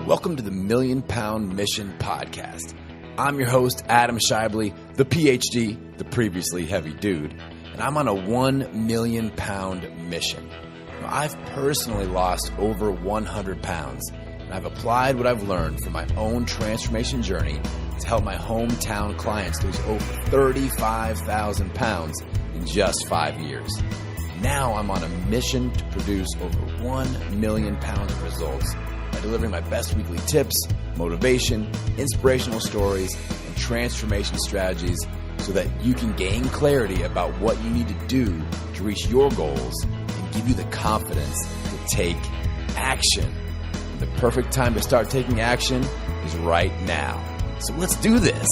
Welcome to the Million Pound Mission Podcast. I'm your host, Adam Shively, the PhD, the previously heavy dude, and I'm on a 1 million pound mission. Now, I've personally lost over 100 pounds, and I've applied what I've learned from my own transformation journey to help my hometown clients lose over 35,000 pounds in just 5 years. Now I'm on a mission to produce over 1 million pounds of results by delivering my best weekly tips, motivation, inspirational stories, and transformation strategies so that you can gain clarity about what you need to do to reach your goals and give you the confidence to take action. And the perfect time to start taking action is right now. So let's do this.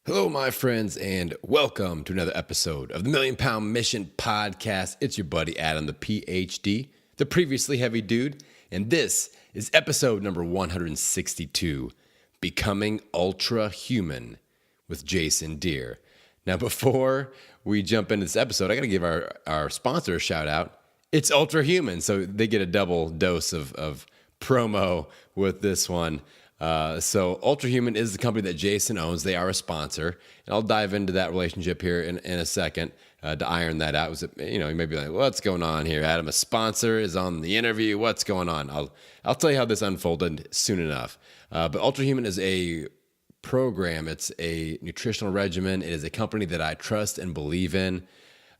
Hello, my friends, and welcome to another episode of the Million Pound Mission Podcast. It's your buddy Adam, the PhD, the previously heavy dude, and this is episode number 162, Becoming Ultra Human with Jason Dhir. Now, before we jump into this episode, I got to give our sponsor a shout out. It's Ultra Human, so they get a double dose of promo with this one. So Ultra Human is the company that Jason owns. They are a sponsor, and I'll dive into that relationship here in a second to iron that out. You may be like, what's going on here, Adam? A sponsor is on the interview. What's going on? I'll tell you how this unfolded soon enough. But Ultra Human is a program. It's a nutritional regimen. It is a company that I trust and believe in.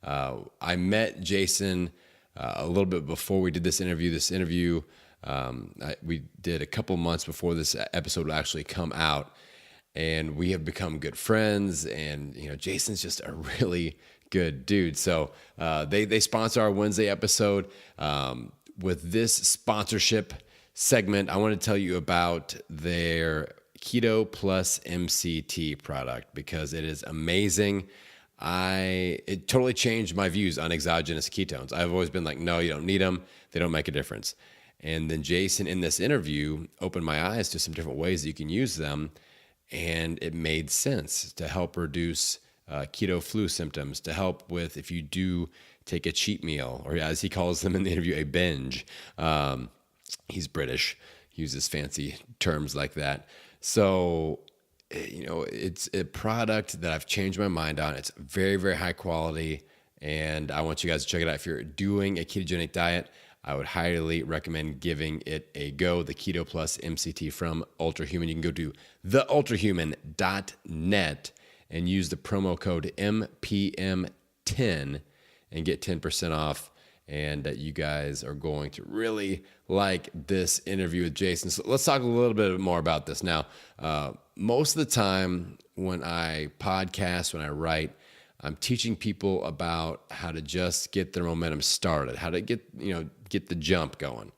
I met Jason a little bit before we did this interview. We did a couple months before this episode would actually come out, and we have become good friends. And Jason's just a really good dude. So they sponsor our Wednesday episode. With this sponsorship segment, I want to tell you about their Keto Plus MCT product because it is amazing. It totally changed my views on exogenous ketones. I've always been like, no, you don't need them. They don't make a difference. And then Jason, in this interview, opened my eyes to some different ways that you can use them. And it made sense to help reduce keto flu symptoms, to help with if you do take a cheat meal, or as he calls them in the interview, a binge. He's British, he uses fancy terms like that. So, it's a product that I've changed my mind on. It's very, very high quality. And I want you guys to check it out. If you're doing a ketogenic diet, I would highly recommend giving it a go. The Keto Plus MCT from Ultra Human. You can go to theultrahuman.net and use the promo code MPM10 and get 10% off. And you guys are going to really like this interview with Jason. So let's talk a little bit more about this. Now, most of the time when I podcast, when I write, I'm teaching people about how to just get their momentum started, how to get the jump going,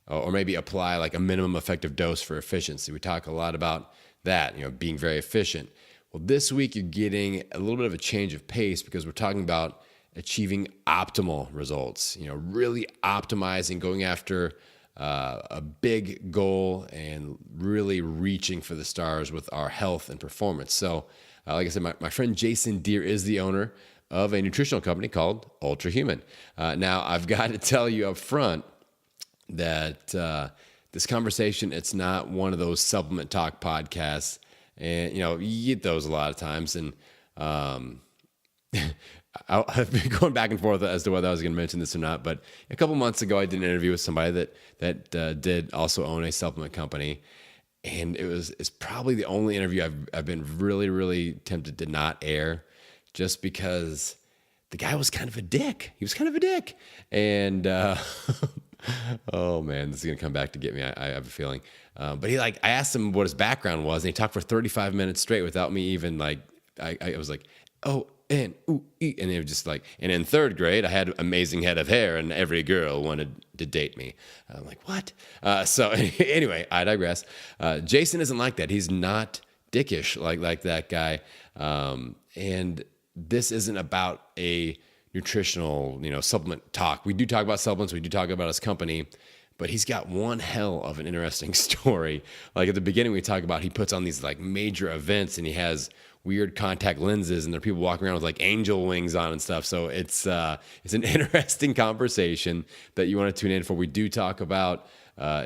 or maybe apply like a minimum effective dose for efficiency. We talk a lot about that, being very efficient. Well, this week you're getting a little bit of a change of pace because we're talking about achieving optimal results, really optimizing, going after a big goal and really reaching for the stars with our health and performance. So, like I said, my friend Jason Dhir is the owner of a nutritional company called Ultra Human. Now, I've got to tell you up front that this conversation, it's not one of those supplement talk podcasts. And, you get those a lot of times. And I've been going back and forth as to whether I was going to mention this or not. But a couple months ago, I did an interview with somebody that did also own a supplement company. And it's probably the only interview I've been really, really tempted to not air, just because the guy was kind of a dick. He was kind of a dick. And, oh man, this is going to come back to get me. I have a feeling. But I asked him what his background was, and he talked for 35 minutes straight without me even I was like, oh, and ooh, and it was just like, and in third grade, I had an amazing head of hair, and every girl wanted to date me. I'm like, what? So anyway, I digress. Jason isn't like that. He's not dickish like that guy. And this isn't about a nutritional, supplement talk. We do talk about supplements. We do talk about his company, but he's got one hell of an interesting story. Like at the beginning, we talk about he puts on these like major events and he has weird contact lenses and there are people walking around with like angel wings on and stuff. So it's an interesting conversation that you want to tune in for. We do talk about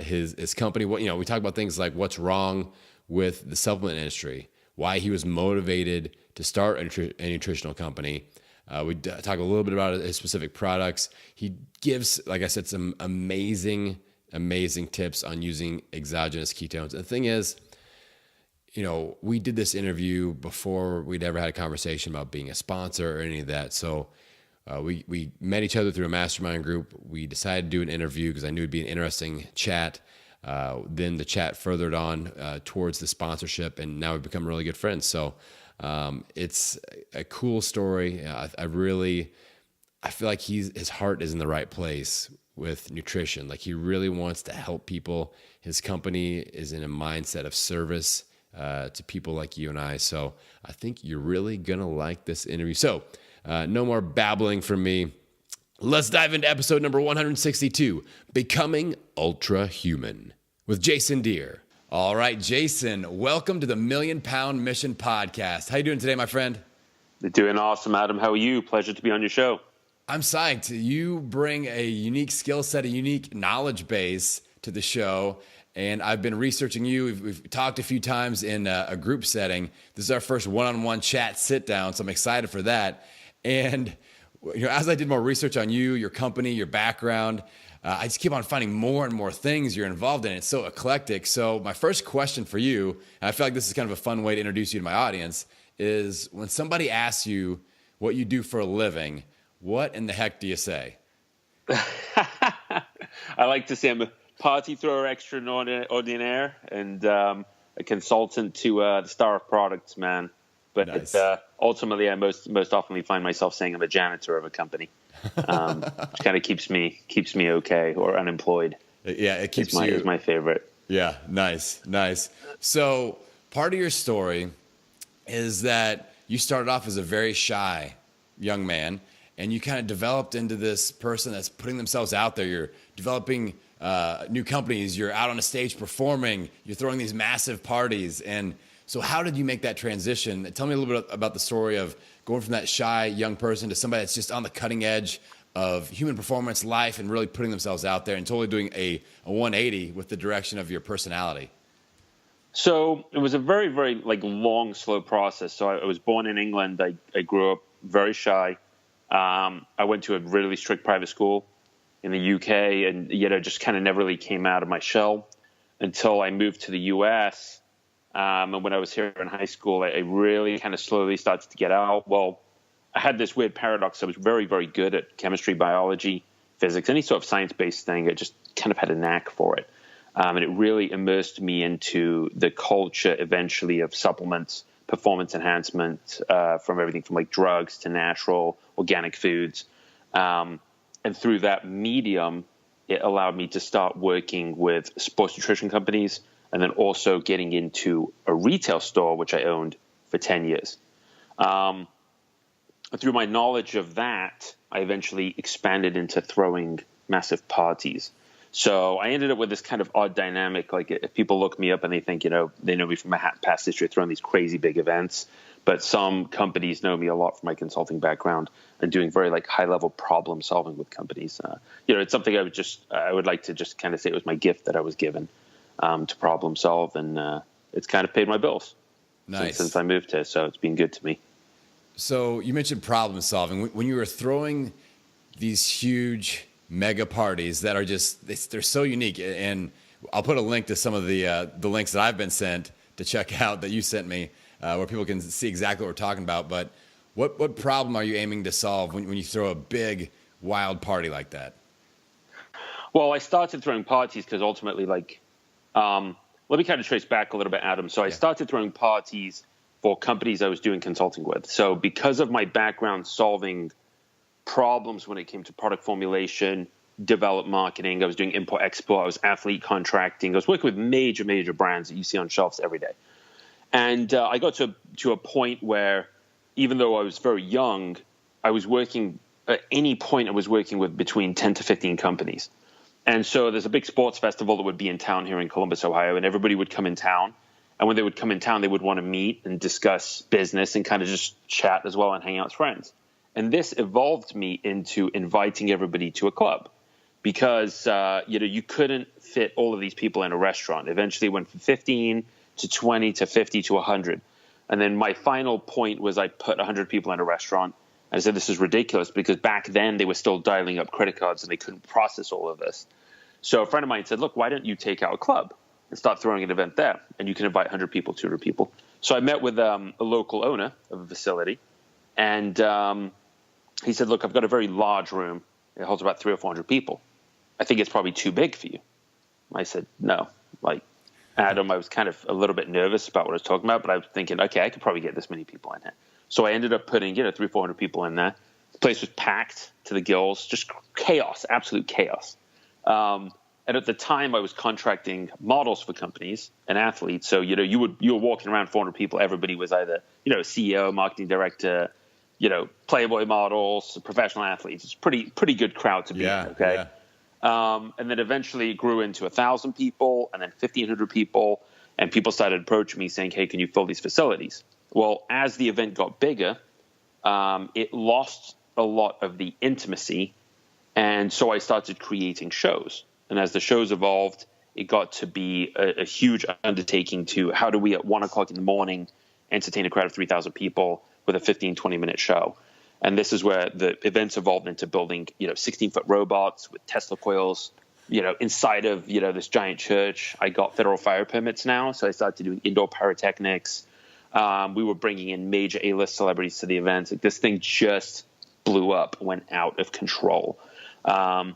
his company. What, we talk about things like what's wrong with the supplement industry, why he was motivated to start a nutritional company. We talk a little bit about his specific products. He gives, like I said, some amazing tips on using exogenous ketones. And the thing is, we did this interview before we'd ever had a conversation about being a sponsor or any of that. So we met each other through a mastermind group. We decided to do an interview because I knew it'd be an interesting chat. Then the chat furthered on towards the sponsorship, and now we've become really good friends. So it's a cool story. I feel like his heart is in the right place with nutrition. Like he really wants to help people. His company is in a mindset of service to people like you and I. So I think you're really going to like this interview. So no more babbling from me. Let's dive into episode number 162, Becoming Ultra Human with Jason Dhir. All right, Jason, welcome to the Million Pound Mission podcast. How you doing today, my friend? Doing awesome, Adam. How are you? Pleasure to be on your show. I'm psyched. You bring a unique skill set, a unique knowledge base to the show. And I've been researching you. We've talked a few times in a group setting. This is our first one-on-one chat sit down, so I'm excited for that. And as I did more research on you, your company, your background, I just keep on finding more and more things you're involved in. It's so eclectic. So my first question for you, and I feel like this is kind of a fun way to introduce you to my audience, is when somebody asks you what you do for a living, what in the heck do you say? I like to say I'm a party thrower extraordinaire and a consultant to the Star of Products, man. But nice. Ultimately, I most often find myself saying I'm a janitor of a company, which kind of keeps me okay or unemployed. Yeah, it keeps is my favorite. Yeah, nice. So part of your story is that you started off as a very shy young man, and you kind of developed into this person that's putting themselves out there. You're developing new companies. You're out on a stage performing. You're throwing these massive parties. And so how did you make that transition? Tell me a little bit about the story of going from that shy young person to somebody that's just on the cutting edge of human performance, life, and really putting themselves out there and totally doing a 180 with the direction of your personality. So it was a very, very long, slow process. So I was born in England. I grew up very shy. I went to a really strict private school in the UK, and yet I just kind of never really came out of my shell until I moved to the US. And when I was here in high school, I really kind of slowly started to get out. Well, I had this weird paradox. I was very, very good at chemistry, biology, physics, any sort of science-based thing. I just kind of had a knack for it. And it really immersed me into the culture eventually of supplements, performance enhancement, from everything from drugs to natural, organic foods. And through that medium, it allowed me to start working with sports nutrition companies and then also getting into a retail store, which I owned for 10 years. Through my knowledge of that, I eventually expanded into throwing massive parties. So I ended up with this kind of odd dynamic. If people look me up and they think, they know me from my past history of throwing these crazy big events, but some companies know me a lot from my consulting background and doing very high level problem solving with companies. It's something I would like to just kind of say it was my gift that I was given to problem solve, and it's kind of paid my bills since I moved here. So it's been good to me. So you mentioned problem solving. When you were throwing these huge mega parties that are they're so unique, and I'll put a link to some of the links that I've been sent to check out that you sent me, where people can see exactly what we're talking about. But what problem are you aiming to solve when you throw a big, wild party like that? Well, I started throwing parties because ultimately, let me kind of trace back a little bit, Adam. So I started throwing parties for companies I was doing consulting with. So because of my background solving problems when it came to product formulation, development marketing, I was doing import-export, I was athlete contracting, I was working with major brands that you see on shelves every day. And I got to a point where, even though I was very young, I was working, at any point I was working with between 10 to 15 companies. And so there's a big sports festival that would be in town here in Columbus, Ohio, and everybody would come in town. And when they would come in town, they would want to meet and discuss business and kind of just chat as well and hang out as friends. And this evolved me into inviting everybody to a club because, you couldn't fit all of these people in a restaurant. Eventually it went from 15 to 20 to 50 to 100. And then my final point was I put 100 people in a restaurant. I said, this is ridiculous because back then they were still dialing up credit cards and they couldn't process all of this. So a friend of mine said, look, why don't you take out a club and start throwing an event there? And you can invite 100 people, 200 people. So I met with a local owner of a facility. And he said, look, I've got a very large room. It holds about 300 or 400 people. I think it's probably too big for you. I said, no. Adam, I was kind of a little bit nervous about what I was talking about, but I was thinking, okay, I could probably get this many people in here. So I ended up putting, 300 or 400 people in there. The place was packed to the gills, just chaos, absolute chaos. And at the time I was contracting models for companies and athletes. So, you were walking around 400 people. Everybody was either, CEO, marketing director, Playboy models, professional athletes. It's pretty good crowd to be in. Okay. Yeah. And then eventually it grew into 1,000 people and then 1,500 people. And people started approaching me saying, hey, can you fill these facilities? Well, as the event got bigger, it lost a lot of the intimacy. And so I started creating shows. And as the shows evolved, it got to be a huge undertaking to how do we at 1 o'clock in the morning entertain a crowd of 3,000 people with a 15, 20-minute show. And this is where the events evolved into building, 16-foot robots with Tesla coils, inside of, this giant church. I got federal fire permits now, so I started doing indoor pyrotechnics. We were bringing in major A-list celebrities to the events. This thing just blew up, went out of control. And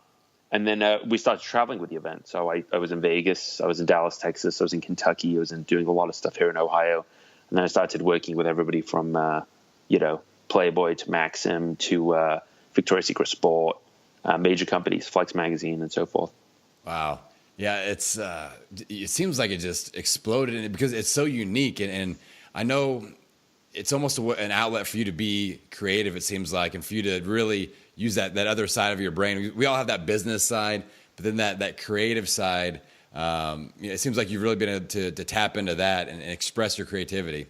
then we started traveling with the event. So I was in Vegas, I was in Dallas, Texas, I was in Kentucky, I was doing a lot of stuff here in Ohio. And then I started working with everybody from, Playboy to Maxim to Victoria's Secret Sport, major companies, Flex Magazine, and so forth. Wow. Yeah, it seems like it just exploded in it because it's so unique. And I know it's almost an outlet for you to be creative, it seems like, and for you to really use that other side of your brain. We all have that business side, but then that creative side, it seems like you've really been able to tap into that and express your creativity.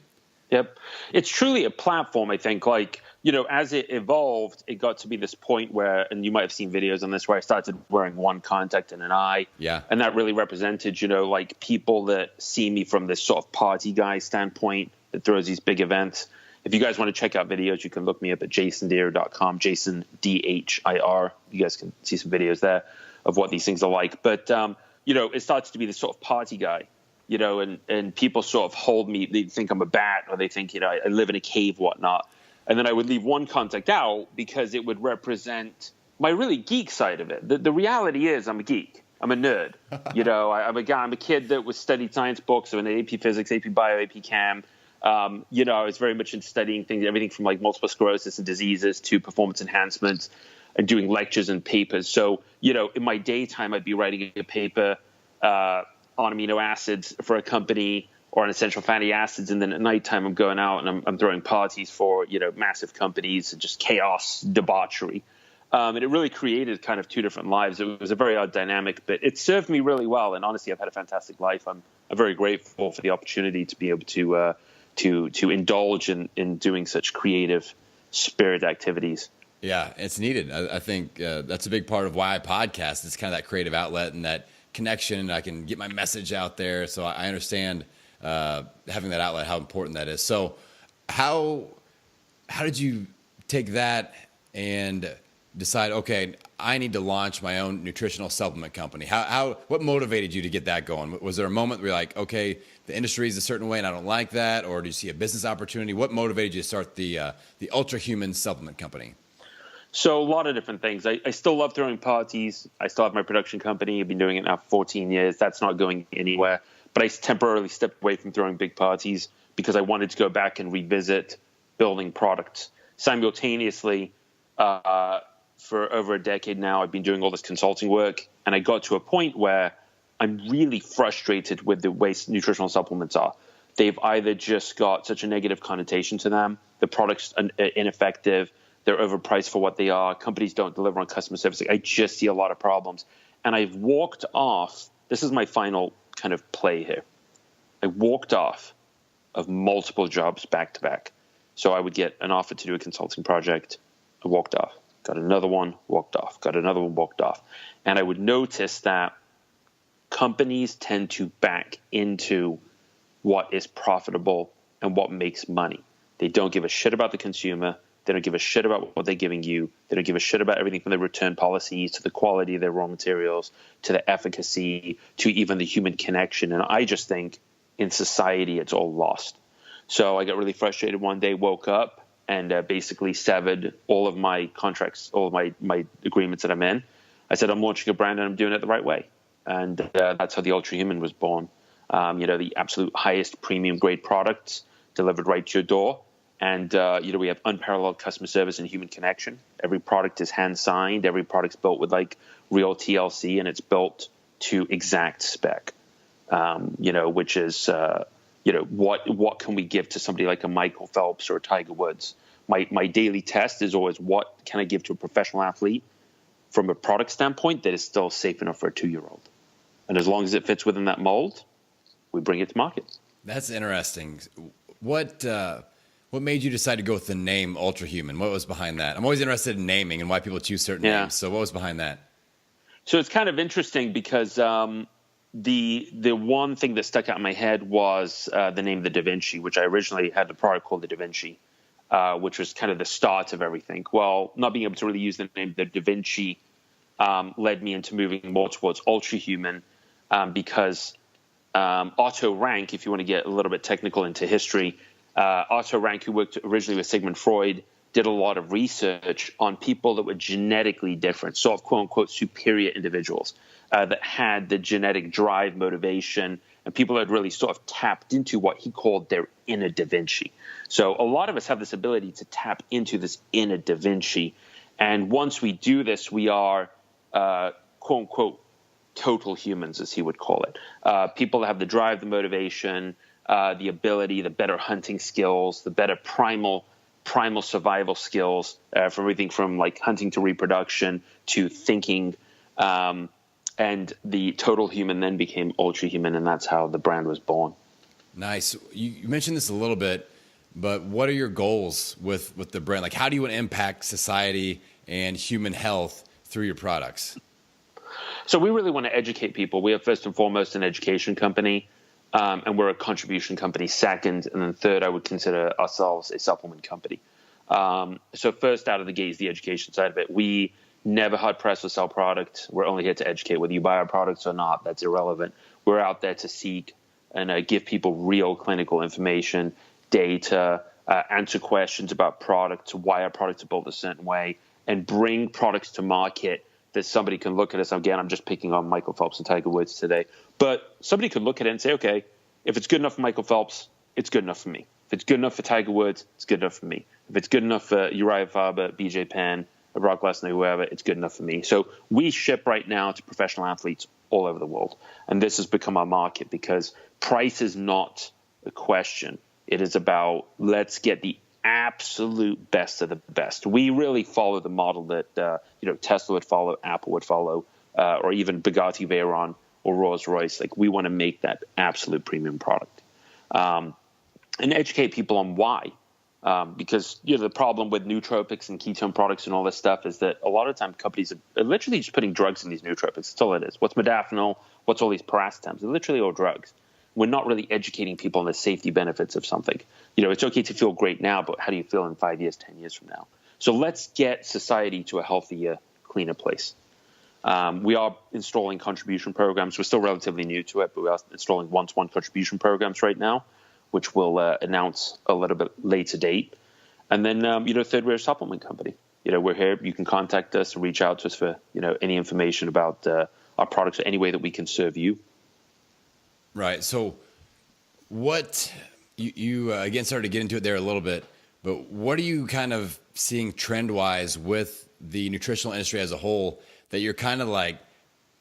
Yep. It's truly a platform, I think. As it evolved, it got to be this point where, and you might have seen videos on this, where I started wearing one contact and an eye. Yeah. And that really represented, people that see me from this sort of party guy standpoint that throws these big events. If you guys want to check out videos, you can look me up at jasondhir.com, Jason, D-H-I-R. You guys can see some videos there of what these things are like. But, it starts to be this sort of party guy. And people sort of hold me, they think I'm a bat, or they think, I live in a cave, whatnot. And then I would leave one contact out because it would represent my really geek side of it. The reality is I'm a geek. I'm a nerd. I'm a kid that was studied science books, so in AP Physics, AP Bio, AP Chem. I was very much in studying things, everything from multiple sclerosis and diseases to performance enhancement and doing lectures and papers. So, in my daytime, I'd be writing a paper, on amino acids for a company or on essential fatty acids. And then at nighttime, I'm going out and I'm throwing parties for, massive companies and just chaos, debauchery. And it really created kind of two different lives. It was a very odd dynamic, but it served me really well. And honestly, I've had a fantastic life. I'm very grateful for the opportunity to be able to indulge in doing such creative spirit activities. Yeah, it's needed. I think that's a big part of why I podcast. It's kind of that creative outlet and that connection, and I can get my message out there. So I understand having that outlet, how important that is. So how did you take that and decide, okay, I need to launch my own nutritional supplement company? What motivated you to get that going? Was there a moment where you're like, okay, the industry is a certain way and I don't like that? Or do you see a business opportunity? What motivated you to start the Ultra Human supplement company? So a lot of different things. I still love throwing parties. I still have my production company. I've been doing it now for 14 years. That's not going anywhere. But I temporarily stepped away from throwing big parties because I wanted to go back and revisit building products. Simultaneously, for over a decade now, I've been doing all this consulting work. And I got to a point where I'm really frustrated with the way nutritional supplements are. They've either just got such a negative connotation to them, the product's ineffective, they're overpriced for what they are, companies don't deliver on customer service. I just see a lot of problems. And I've walked off. This is my final kind of play here. I walked off of multiple jobs back to back. So I would get an offer to do a consulting project. I walked off, got another one, walked off, got another one, walked off. And I would notice that companies tend to back into what is profitable and what makes money. They don't give a shit about the consumer. They don't give a shit about what they're giving you. They don't give a shit about everything from the return policies to the quality of their raw materials to the efficacy to even the human connection. And I just think in society it's all lost. So I got really frustrated one day, woke up, and basically severed all of my contracts, all of my agreements that I'm in. I said, I'm launching a brand and I'm doing it the right way. And that's how the Ultra Human was born. The absolute highest premium grade products delivered right to your door. And, we have unparalleled customer service and human connection. Every product is hand signed. Every product's built with like real TLC, and it's built to exact spec, which is, what can we give to somebody like a Michael Phelps or a Tiger Woods? My daily test is always, what can I give to a professional athlete from a product standpoint that is still safe enough for a 2-year-old? And as long as it fits within that mold, we bring it to market. That's interesting. What made you decide to go with the name Ultra Human? What was behind that? I'm always interested in naming and why people choose certain names. So what was behind that? So it's kind of interesting because the one thing that stuck out in my head was the name the Da Vinci, which I originally had the product called the Da Vinci, which was kind of the start of everything. Well, not being able to really use the name the Da Vinci led me into moving more towards Ultra Human because Otto Rank, if you want to get a little bit technical into history, Otto Rank, who worked originally with Sigmund Freud, did a lot of research on people that were genetically different, sort of quote-unquote superior individuals that had the genetic drive, motivation, and people that really sort of tapped into what he called their inner Da Vinci. So a lot of us have this ability to tap into this inner Da Vinci. And once we do this, we are, quote-unquote, total humans, as he would call it. People that have the drive, the motivation, the ability, the better hunting skills, the better primal survival skills, from everything from like hunting to reproduction to thinking. And the total human then became Ultra Human, and that's how the brand was born. Nice. You mentioned this a little bit, but what are your goals with the brand? Like, how do you want to impact society and human health through your products? So we really want to educate people. We are first and foremost an education company, and we're a contribution company second, and then third, I would consider ourselves a supplement company. So first out of the gate is the education side of it. We never hard press or sell product. We're only here to educate. Whether you buy our products or not, that's irrelevant. We're out there to seek and give people real clinical information, data, answer questions about products, why our products are built a certain way, and bring products to market that somebody can look at us. Again, I'm just picking on Michael Phelps and Tiger Woods today. But somebody could look at it and say, okay, if it's good enough for Michael Phelps, it's good enough for me. If it's good enough for Tiger Woods, it's good enough for me. If it's good enough for Uriah Faber, BJ Penn, Brock Lesnar, whoever, it's good enough for me. So we ship right now to professional athletes all over the world. And this has become our market because price is not a question. It is about let's get the absolute best of the best. We really follow the model that Tesla would follow, Apple would follow, or even Bugatti Veyron or Rolls-Royce. Like, we want to make that absolute premium product and educate people on why. Because the problem with nootropics and ketone products and all this stuff is that a lot of time companies are literally just putting drugs in these nootropics. That's all it is. What's modafinil? What's all these paracetams? They're literally all drugs. We're not really educating people on the safety benefits of something. It's okay to feel great now, but how do you feel in 5 years, 10 years from now? So let's get society to a healthier, cleaner place. We are installing contribution programs. We're still relatively new to it, but we are installing one-to-one contribution programs right now, which we'll announce a little bit later date. And then, third, we're a supplement company. We're here. You can contact us and reach out to us for, any information about our products or any way that we can serve you. Right. So what you again, started to get into it there a little bit, but what are you kind of seeing trend-wise with the nutritional industry as a whole that you're kind of like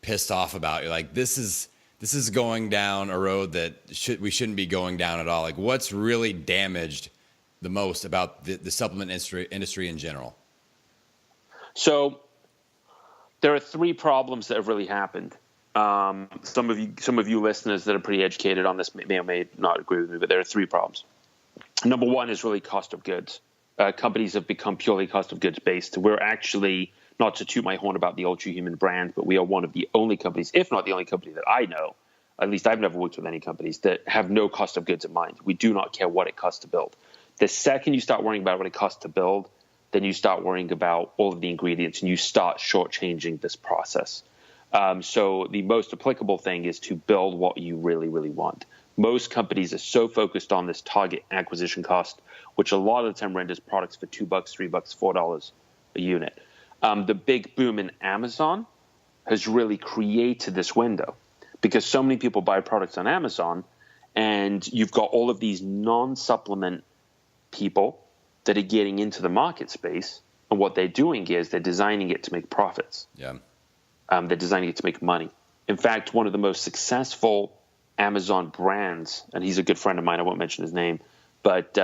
pissed off about? You're like, this is going down a road that we shouldn't be going down at all. Like, what's really damaged the most about the supplement industry in general? So There are three problems that have really happened. Some of you listeners that are pretty educated on this may or may not agree with me, but there are three problems. Number one is really cost of goods. Companies have become purely cost of goods based. We're actually, not to toot my horn about the Ultra Human brand, but we are one of the only companies, if not the only company that I know, at least I've never worked with any companies, that have no cost of goods in mind. We do not care what it costs to build. The second you start worrying about what it costs to build, then you start worrying about all of the ingredients and you start shortchanging this process. So the most applicable thing is to build what you really, really want. Most companies are so focused on this target acquisition cost, which a lot of the time renders products for $2, $3, $4 a unit. The big boom in Amazon has really created this window because so many people buy products on Amazon, and you've got all of these non-supplement people that are getting into the market space, and what they're doing is they're designing it to make profits. Yeah. They're designing it to make money. In fact, one of the most successful Amazon brands, and he's a good friend of mine, I won't mention his name, but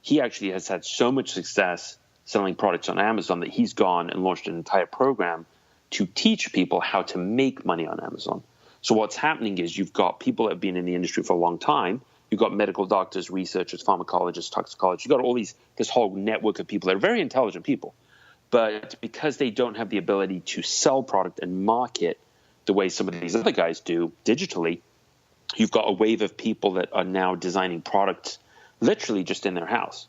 he actually has had so much success selling products on Amazon that he's gone and launched an entire program to teach people how to make money on Amazon. So what's happening is you've got people that have been in the industry for a long time. You've got medical doctors, researchers, pharmacologists, toxicologists. You've got all this whole network of people that are very intelligent people. But because they don't have the ability to sell product and market the way some of these other guys do digitally, you've got a wave of people that are now designing products literally just in their house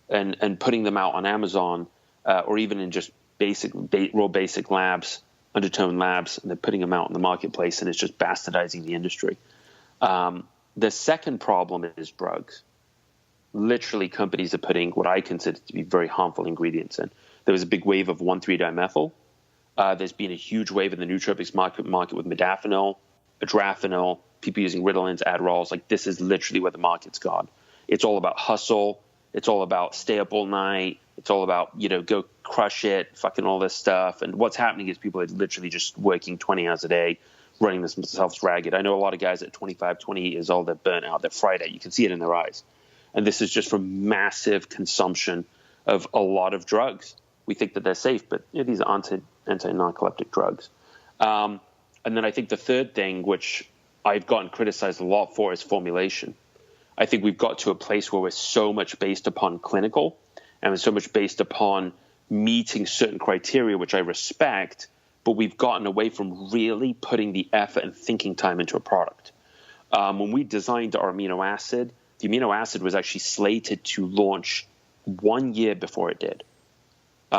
and putting them out on Amazon or even in just real basic labs, undertone labs, and they're putting them out in the marketplace, and it's just bastardizing the industry. The second problem is drugs. Literally, companies are putting what I consider to be very harmful ingredients in. There was a big wave of 1,3-dimethyl. There's been a huge wave in the nootropics market with modafinil, adrafinil, people using Ritalins, Adderalls. Like, this is literally where the market's gone. It's all about hustle. It's all about stay up all night. It's all about, go crush it, fucking all this stuff. And what's happening is people are literally just working 20 hours a day, running themselves ragged. I know a lot of guys at 25, 28 years old, they're burnt out. They're fried out. You can see it in their eyes. And this is just from massive consumption of a lot of drugs. We think that they're safe, but these are anti-narcoleptic drugs. And then I think the third thing, which I've gotten criticized a lot for, is formulation. I think we've got to a place where we're so much based upon clinical and we're so much based upon meeting certain criteria, which I respect, but we've gotten away from really putting the effort and thinking time into a product. When we designed our amino acid, the amino acid was actually slated to launch 1 year before it did.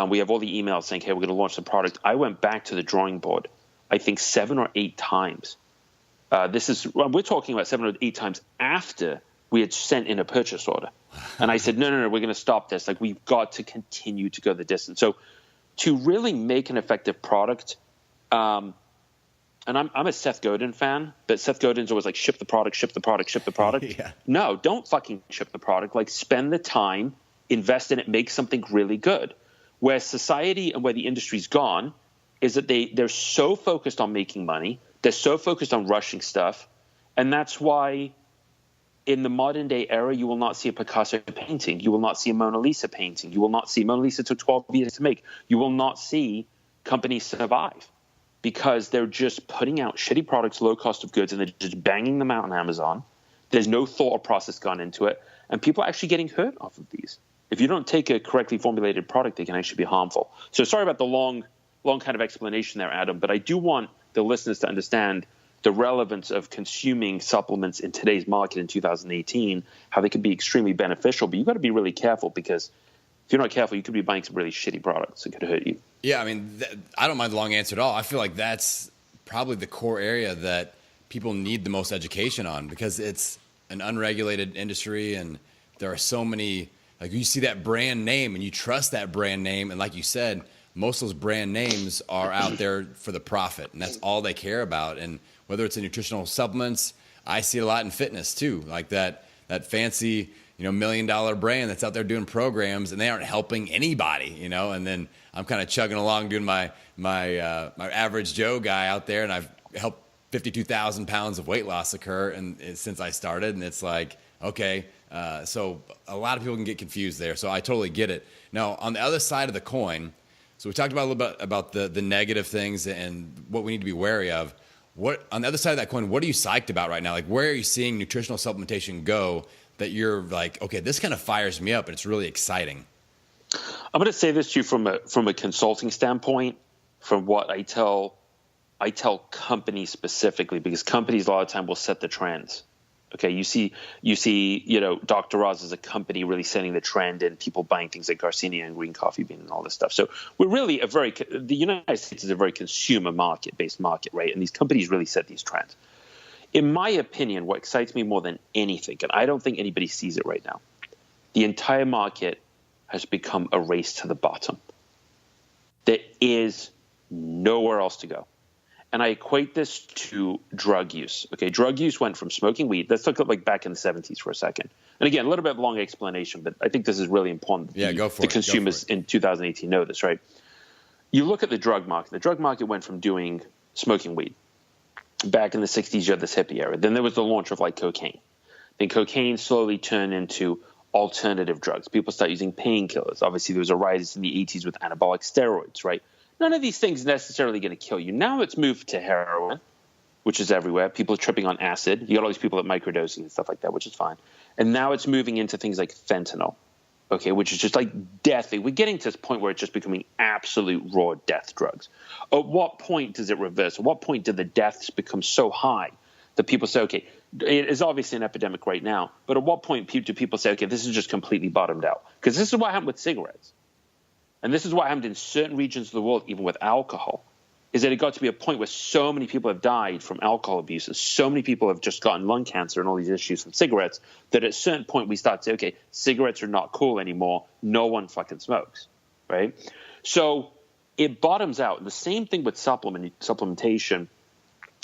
We have all the emails saying, hey, we're going to launch the product. I went back to the drawing board, I think 7 or 8 times. We're talking about 7 or 8 times after we had sent in a purchase order. And I said, no, we're going to stop this. Like, we've got to continue to go the distance. So to really make an effective product, and I'm a Seth Godin fan, but Seth Godin's always like, ship the product. Yeah. No, don't fucking ship the product. Like, spend the time, invest in it, make something really good. Where society and where the industry's gone is that they're so focused on making money. They're so focused on rushing stuff. And that's why in the modern day era, you will not see a Picasso painting. You will not see a Mona Lisa painting. You will not see Mona Lisa took 12 years to make. You will not see companies survive because they're just putting out shitty products, low cost of goods, and they're just banging them out on Amazon. There's no thought or process gone into it. And people are actually getting hurt off of these. If you don't take a correctly formulated product, they can actually be harmful. So sorry about the long kind of explanation there, Adam, but I do want the listeners to understand the relevance of consuming supplements in today's market in 2018, how they can be extremely beneficial. But you've got to be really careful because if you're not careful, you could be buying some really shitty products that could hurt you. Yeah, I mean, I don't mind the long answer at all. I feel like that's probably the core area that people need the most education on because it's an unregulated industry and there are so many, like you see that brand name and you trust that brand name. And like you said, most of those brand names are out there for the profit and that's all they care about. And whether it's in nutritional supplements, I see it a lot in fitness too, like that fancy, $1 million brand that's out there doing programs and they aren't helping anybody, and then I'm kind of chugging along doing my average Joe guy out there and I've helped 52,000 pounds of weight loss occur since I started. And it's like, okay, so a lot of people can get confused there. So I totally get it. Now, on the other side of the coin, So we talked about a little bit about the negative things and what we need to be wary of. What on the other side of that coin, what are you psyched about right now? Like, where are you seeing nutritional supplementation go that you're like, okay, this kind of fires me up and it's really exciting? I'm going to say this to you from a consulting standpoint, from what I tell companies specifically, because companies a lot of time will set the trends. Okay, you see, Dr. Oz is a company really setting the trend and people buying things like Garcinia and green coffee bean and all this stuff. So we're really the United States is a very consumer based market, right? And these companies really set these trends. In my opinion, what excites me more than anything, and I don't think anybody sees it right now, the entire market has become a race to the bottom. There is nowhere else to go. And I equate this to drug use. Okay, drug use went from smoking weed. Let's look at like back in the 70s for a second. And again, a little bit of a long explanation, but I think this is really important. Yeah, go for it. The consumers in 2018 know this, right? You look at the drug market. The drug market went from doing smoking weed. Back in the 60s, you had this hippie era. Then there was the launch of like cocaine. Then cocaine slowly turned into alternative drugs. People start using painkillers. Obviously, there was a rise in the 80s with anabolic steroids, right? None of these things necessarily going to kill you. Now it's moved to heroin, which is everywhere. People are tripping on acid. You got all these people at microdosing and stuff like that, which is fine. And now it's moving into things like fentanyl, okay, which is just like deathly. We're getting to this point where it's just becoming absolute raw death drugs. At what point does it reverse? At what point do the deaths become so high that people say, okay, it is obviously an epidemic right now, but at what point do people say, okay, this is just completely bottomed out? Because this is what happened with cigarettes. And this is what happened in certain regions of the world, even with alcohol, is that it got to be a point where so many people have died from alcohol abuse, and so many people have just gotten lung cancer and all these issues from cigarettes, that at a certain point we start to say, okay, cigarettes are not cool anymore. No one fucking smokes, right? So it bottoms out. The same thing with supplementation.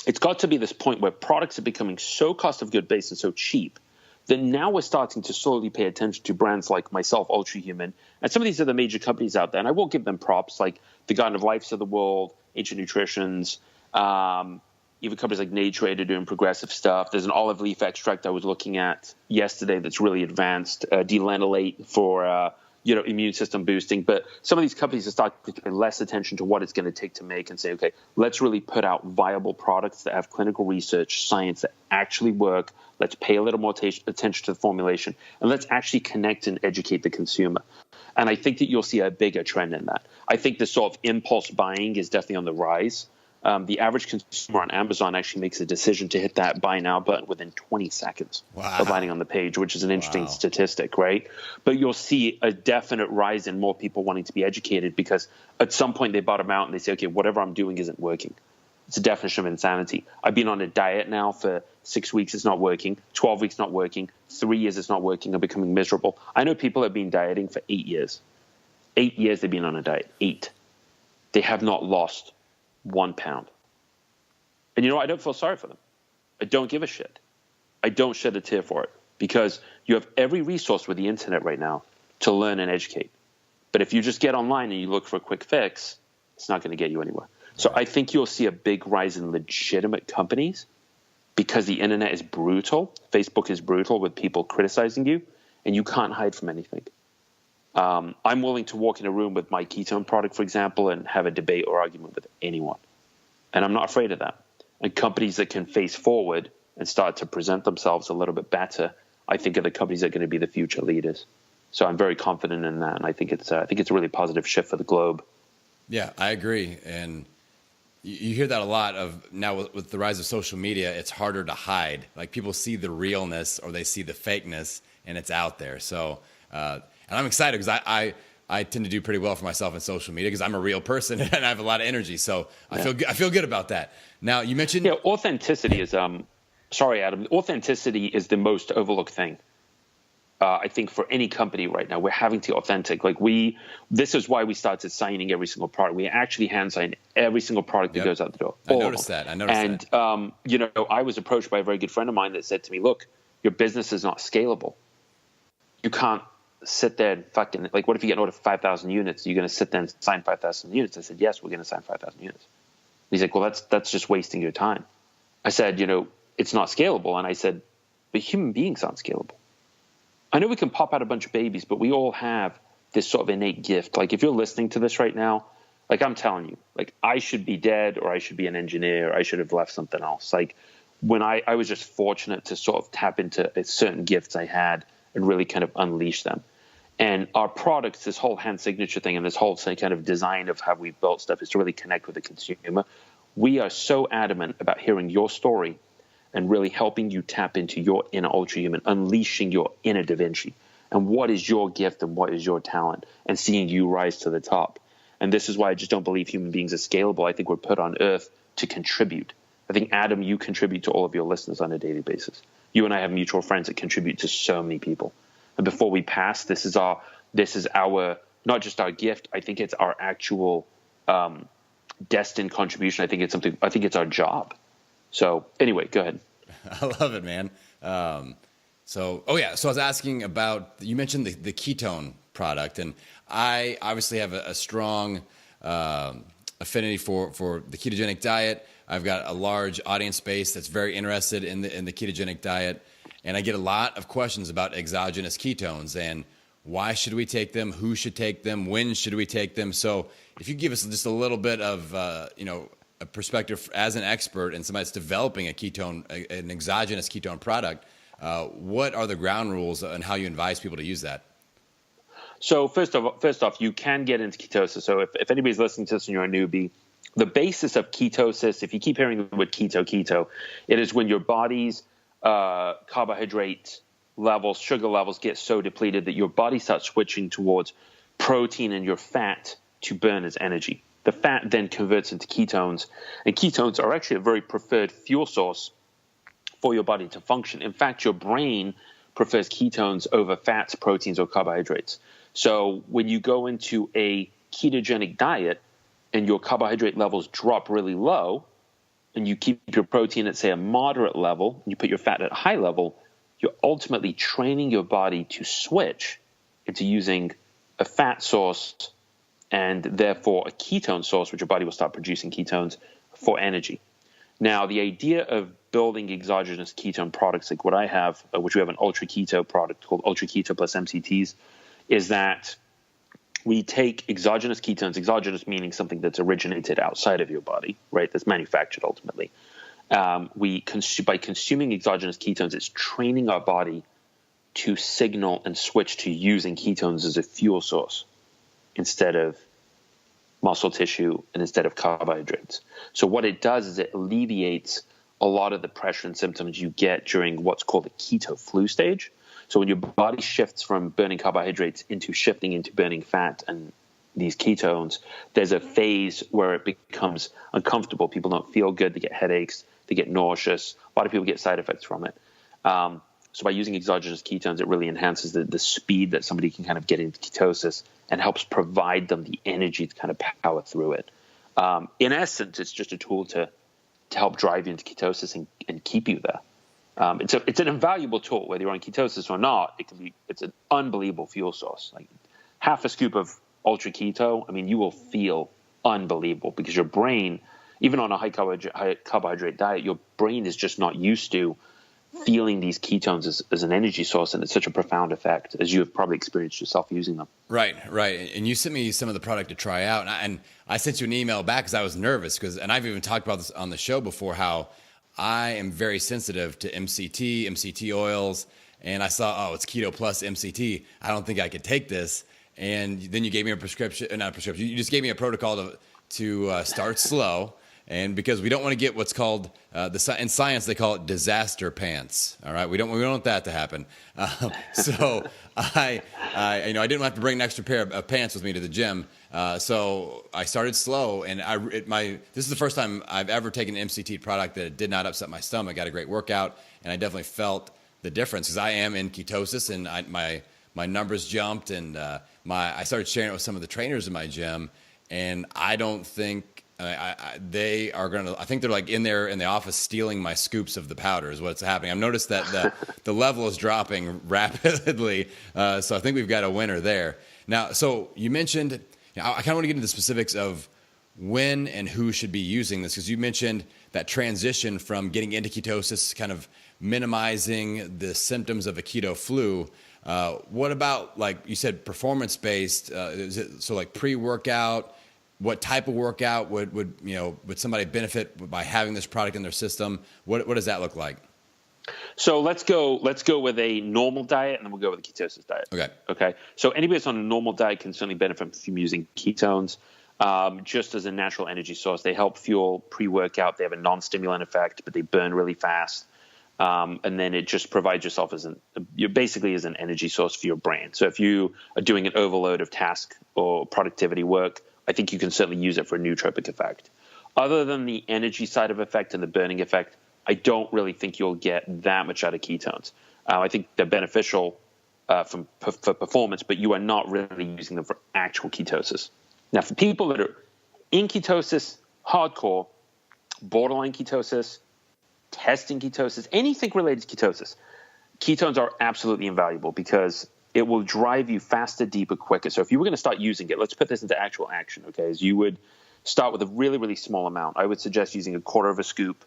It's got to be this point where products are becoming so cost of good based and so cheap that now we're starting to slowly pay attention to brands like myself, Ultra Human, and some of these other major companies out there. And I will give them props, like the Garden of Lives of the world, Ancient Nutritions, even companies like Nature are doing progressive stuff. There's an olive leaf extract I was looking at yesterday that's really advanced, delanolate for immune system boosting. But some of these companies are starting to pay less attention to what it's going to take to make and say, okay, let's really put out viable products that have clinical research, science that actually work. Let's pay a little more attention to the formulation, and let's actually connect and educate the consumer. And I think that you'll see a bigger trend in that. I think the sort of impulse buying is definitely on the rise. The average consumer on Amazon actually makes a decision to hit that buy now button within 20 seconds of landing on the page, which is an interesting statistic, right? But you'll see a definite rise in more people wanting to be educated, because at some point they bottom out and they say, okay, whatever I'm doing isn't working. It's a definition of insanity. I've been on a diet now for 6 weeks. It's not working. 12 weeks, not working. 3 years, it's not working. I'm becoming miserable. I know people have been dieting for 8 years. 8 years they've been on a diet. 8. They have not lost 1 pound. And I don't feel sorry for them. I don't give a shit. I don't shed a tear for it, because you have every resource with the internet right now to learn and educate. But if you just get online and you look for a quick fix, it's not going to get you anywhere. So I think you'll see a big rise in legitimate companies, because the internet is brutal. Facebook is brutal with people criticizing you, and you can't hide from anything. I'm willing to walk in a room with my ketone product, for example, and have a debate or argument with anyone. And I'm not afraid of that. And companies that can face forward and start to present themselves a little bit better, I think, are the companies that are going to be the future leaders. So I'm very confident in that, and I think it's a really positive shift for the globe. Yeah, I agree. And you hear that a lot of now with the rise of social media. It's harder to hide. Like, people see the realness or they see the fakeness, and it's out there. So, and I'm excited because I tend to do pretty well for myself in social media because I'm a real person and I have a lot of energy. So I feel good about that. Now, you mentioned authenticity is sorry, Adam. Authenticity is the most overlooked thing. I think for any company right now, we're having to be authentic. This is why we started signing every single product. We actually hand sign every single product that goes out the door. I noticed that. And, I was approached by a very good friend of mine that said to me, look, your business is not scalable. You can't sit there and fucking, what if you get an order for 5,000 units? You're going to sit there and sign 5,000 units? I said, yes, we're going to sign 5,000 units. He's like, well, that's just wasting your time. I said, it's not scalable. And I said, but human beings aren't scalable. I know we can pop out a bunch of babies, but we all have this sort of innate gift. Like, if you're listening to this right now, Like, I'm telling you, like, I should be dead, or I should be an engineer, or I should have left something else. Like, when I was just fortunate to sort of tap into certain gifts I had and really kind of unleash them. And our products, this whole hand signature thing and this whole kind of design of how we've built stuff is to really connect with the consumer. We are so adamant about hearing your story and really helping you tap into your inner ultra human, unleashing your inner Da Vinci. And what is your gift and what is your talent, and seeing you rise to the top. And this is why I just don't believe human beings are scalable. I think we're put on earth to contribute. I think, Adam, you contribute to all of your listeners on a daily basis. You and I have mutual friends that contribute to so many people. And before we pass, this is our not just our gift. I think it's our actual destined contribution. I think it's our job. So anyway, go ahead. I love it, man. So I was asking about, you mentioned the ketone product, and I obviously have a strong affinity for the ketogenic diet. I've got a large audience base that's very interested in the ketogenic diet, and I get a lot of questions about exogenous ketones and why should we take them, who should take them, when should we take them. So if you give us just a little bit of a perspective as an expert and somebody that's developing an exogenous ketone product, what are the ground rules and how you advise people to use that? So first off, you can get into ketosis. So if anybody's listening to this and you're a newbie, the basis of ketosis, if you keep hearing the word keto, it is when your body's carbohydrate levels, sugar levels get so depleted that your body starts switching towards protein and your fat to burn as energy. The fat then converts into ketones, and ketones are actually a very preferred fuel source for your body to function. In fact, your brain prefers ketones over fats, proteins, or carbohydrates. So when you go into a ketogenic diet and your carbohydrate levels drop really low, and you keep your protein at, say, a moderate level, and you put your fat at a high level, you're ultimately training your body to switch into using a fat source and therefore a ketone source, which your body will start producing ketones for energy. Now, the idea of building exogenous ketone products like what I have, which we have an ultra keto product called Ultra Keto plus MCTs, is that we take exogenous ketones, exogenous meaning something that's originated outside of your body, right? That's manufactured ultimately. By consuming exogenous ketones, it's training our body to signal and switch to using ketones as a fuel source instead of muscle tissue and instead of carbohydrates. So what it does is it alleviates a lot of the pressure and symptoms you get during what's called the keto flu stage. So when your body shifts from burning carbohydrates into shifting into burning fat and these ketones, there's a phase where it becomes uncomfortable. People don't feel good. They get headaches. They get nauseous. A lot of people get side effects from it. So by using exogenous ketones, it really enhances the speed that somebody can kind of get into ketosis and helps provide them the energy to kind of power through it. In essence, it's just a tool to help drive you into ketosis and keep you there. It's an invaluable tool, whether you're on ketosis or not. It's an unbelievable fuel source. Like half a scoop of ultra keto, I mean, you will feel unbelievable because your brain, even on a high carbohydrate diet, your brain is just not used to feeling these ketones as an energy source, and it's such a profound effect, as you have probably experienced yourself using them. Right. And you sent me some of the product to try out, and I sent you an email back because I was nervous, and I've even talked about this on the show before, how I am very sensitive to MCT oils, and I saw, it's keto plus MCT. I don't think I could take this. And then you gave me a prescription, not a prescription, you just gave me a protocol to start slow. And because we don't want to get what's called in science they call it disaster pants. All right, we don't want that to happen. So I didn't have to bring an extra pair of pants with me to the gym. So I started slow, and this is the first time I've ever taken an MCT product that did not upset my stomach. I got a great workout, and I definitely felt the difference because I am in ketosis, and my numbers jumped, and I started sharing it with some of the trainers in my gym, and I don't think. They are going to, I think they're like in there in the office stealing my scoops of the powder is what's happening. I've noticed that the level is dropping rapidly. So I think we've got a winner there. Now, so you mentioned, I kind of want to get into the specifics of when and who should be using this, because you mentioned that transition from getting into ketosis, kind of minimizing the symptoms of a keto flu. What about, like you said, performance-based? Is it so like pre-workout? what type of workout would somebody benefit by having this product in their system? What does that look like? So let's go with a normal diet, and then we'll go with a ketosis diet. Okay. So anybody that's on a normal diet can certainly benefit from using ketones, just as a natural energy source. They help fuel pre-workout. They have a non-stimulant effect, but they burn really fast. And then it just provides yourself basically as an energy source for your brain. So if you are doing an overload of task or productivity work, I think you can certainly use it for a nootropic effect. Other than the energy side of effect and the burning effect, I don't really think you'll get that much out of ketones. I think they're beneficial for performance, but you are not really using them for actual ketosis. Now, for people that are in ketosis, hardcore, borderline ketosis, testing ketosis, anything related to ketosis, ketones are absolutely invaluable because it will drive you faster, deeper, quicker. So if you were going to start using it, let's put this into actual action, okay? As you would start with a really, really small amount. I would suggest using a quarter of a scoop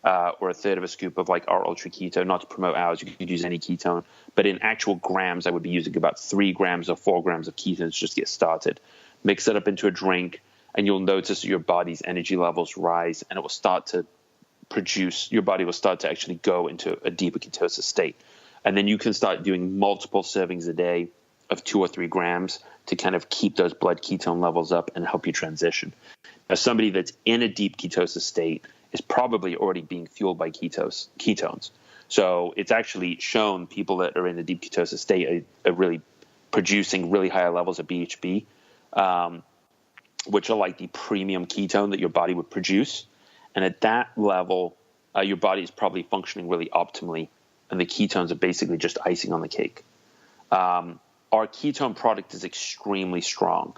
or a third of a scoop of like our Ultra Keto, not to promote ours. You could use any ketone. But in actual grams, I would be using about 3 grams or 4 grams of ketones just to get started. Mix it up into a drink, and you'll notice that your body's energy levels rise, and it will start to your body will start to actually go into a deeper ketosis state. And then you can start doing multiple servings a day of 2 or 3 grams to kind of keep those blood ketone levels up and help you transition. Now, somebody that's in a deep ketosis state is probably already being fueled by ketones. So it's actually shown people that are in a deep ketosis state are really producing really high levels of BHB, which are like the premium ketone that your body would produce. And at that level, your body is probably functioning really optimally, and the ketones are basically just icing on the cake. Our ketone product is extremely strong,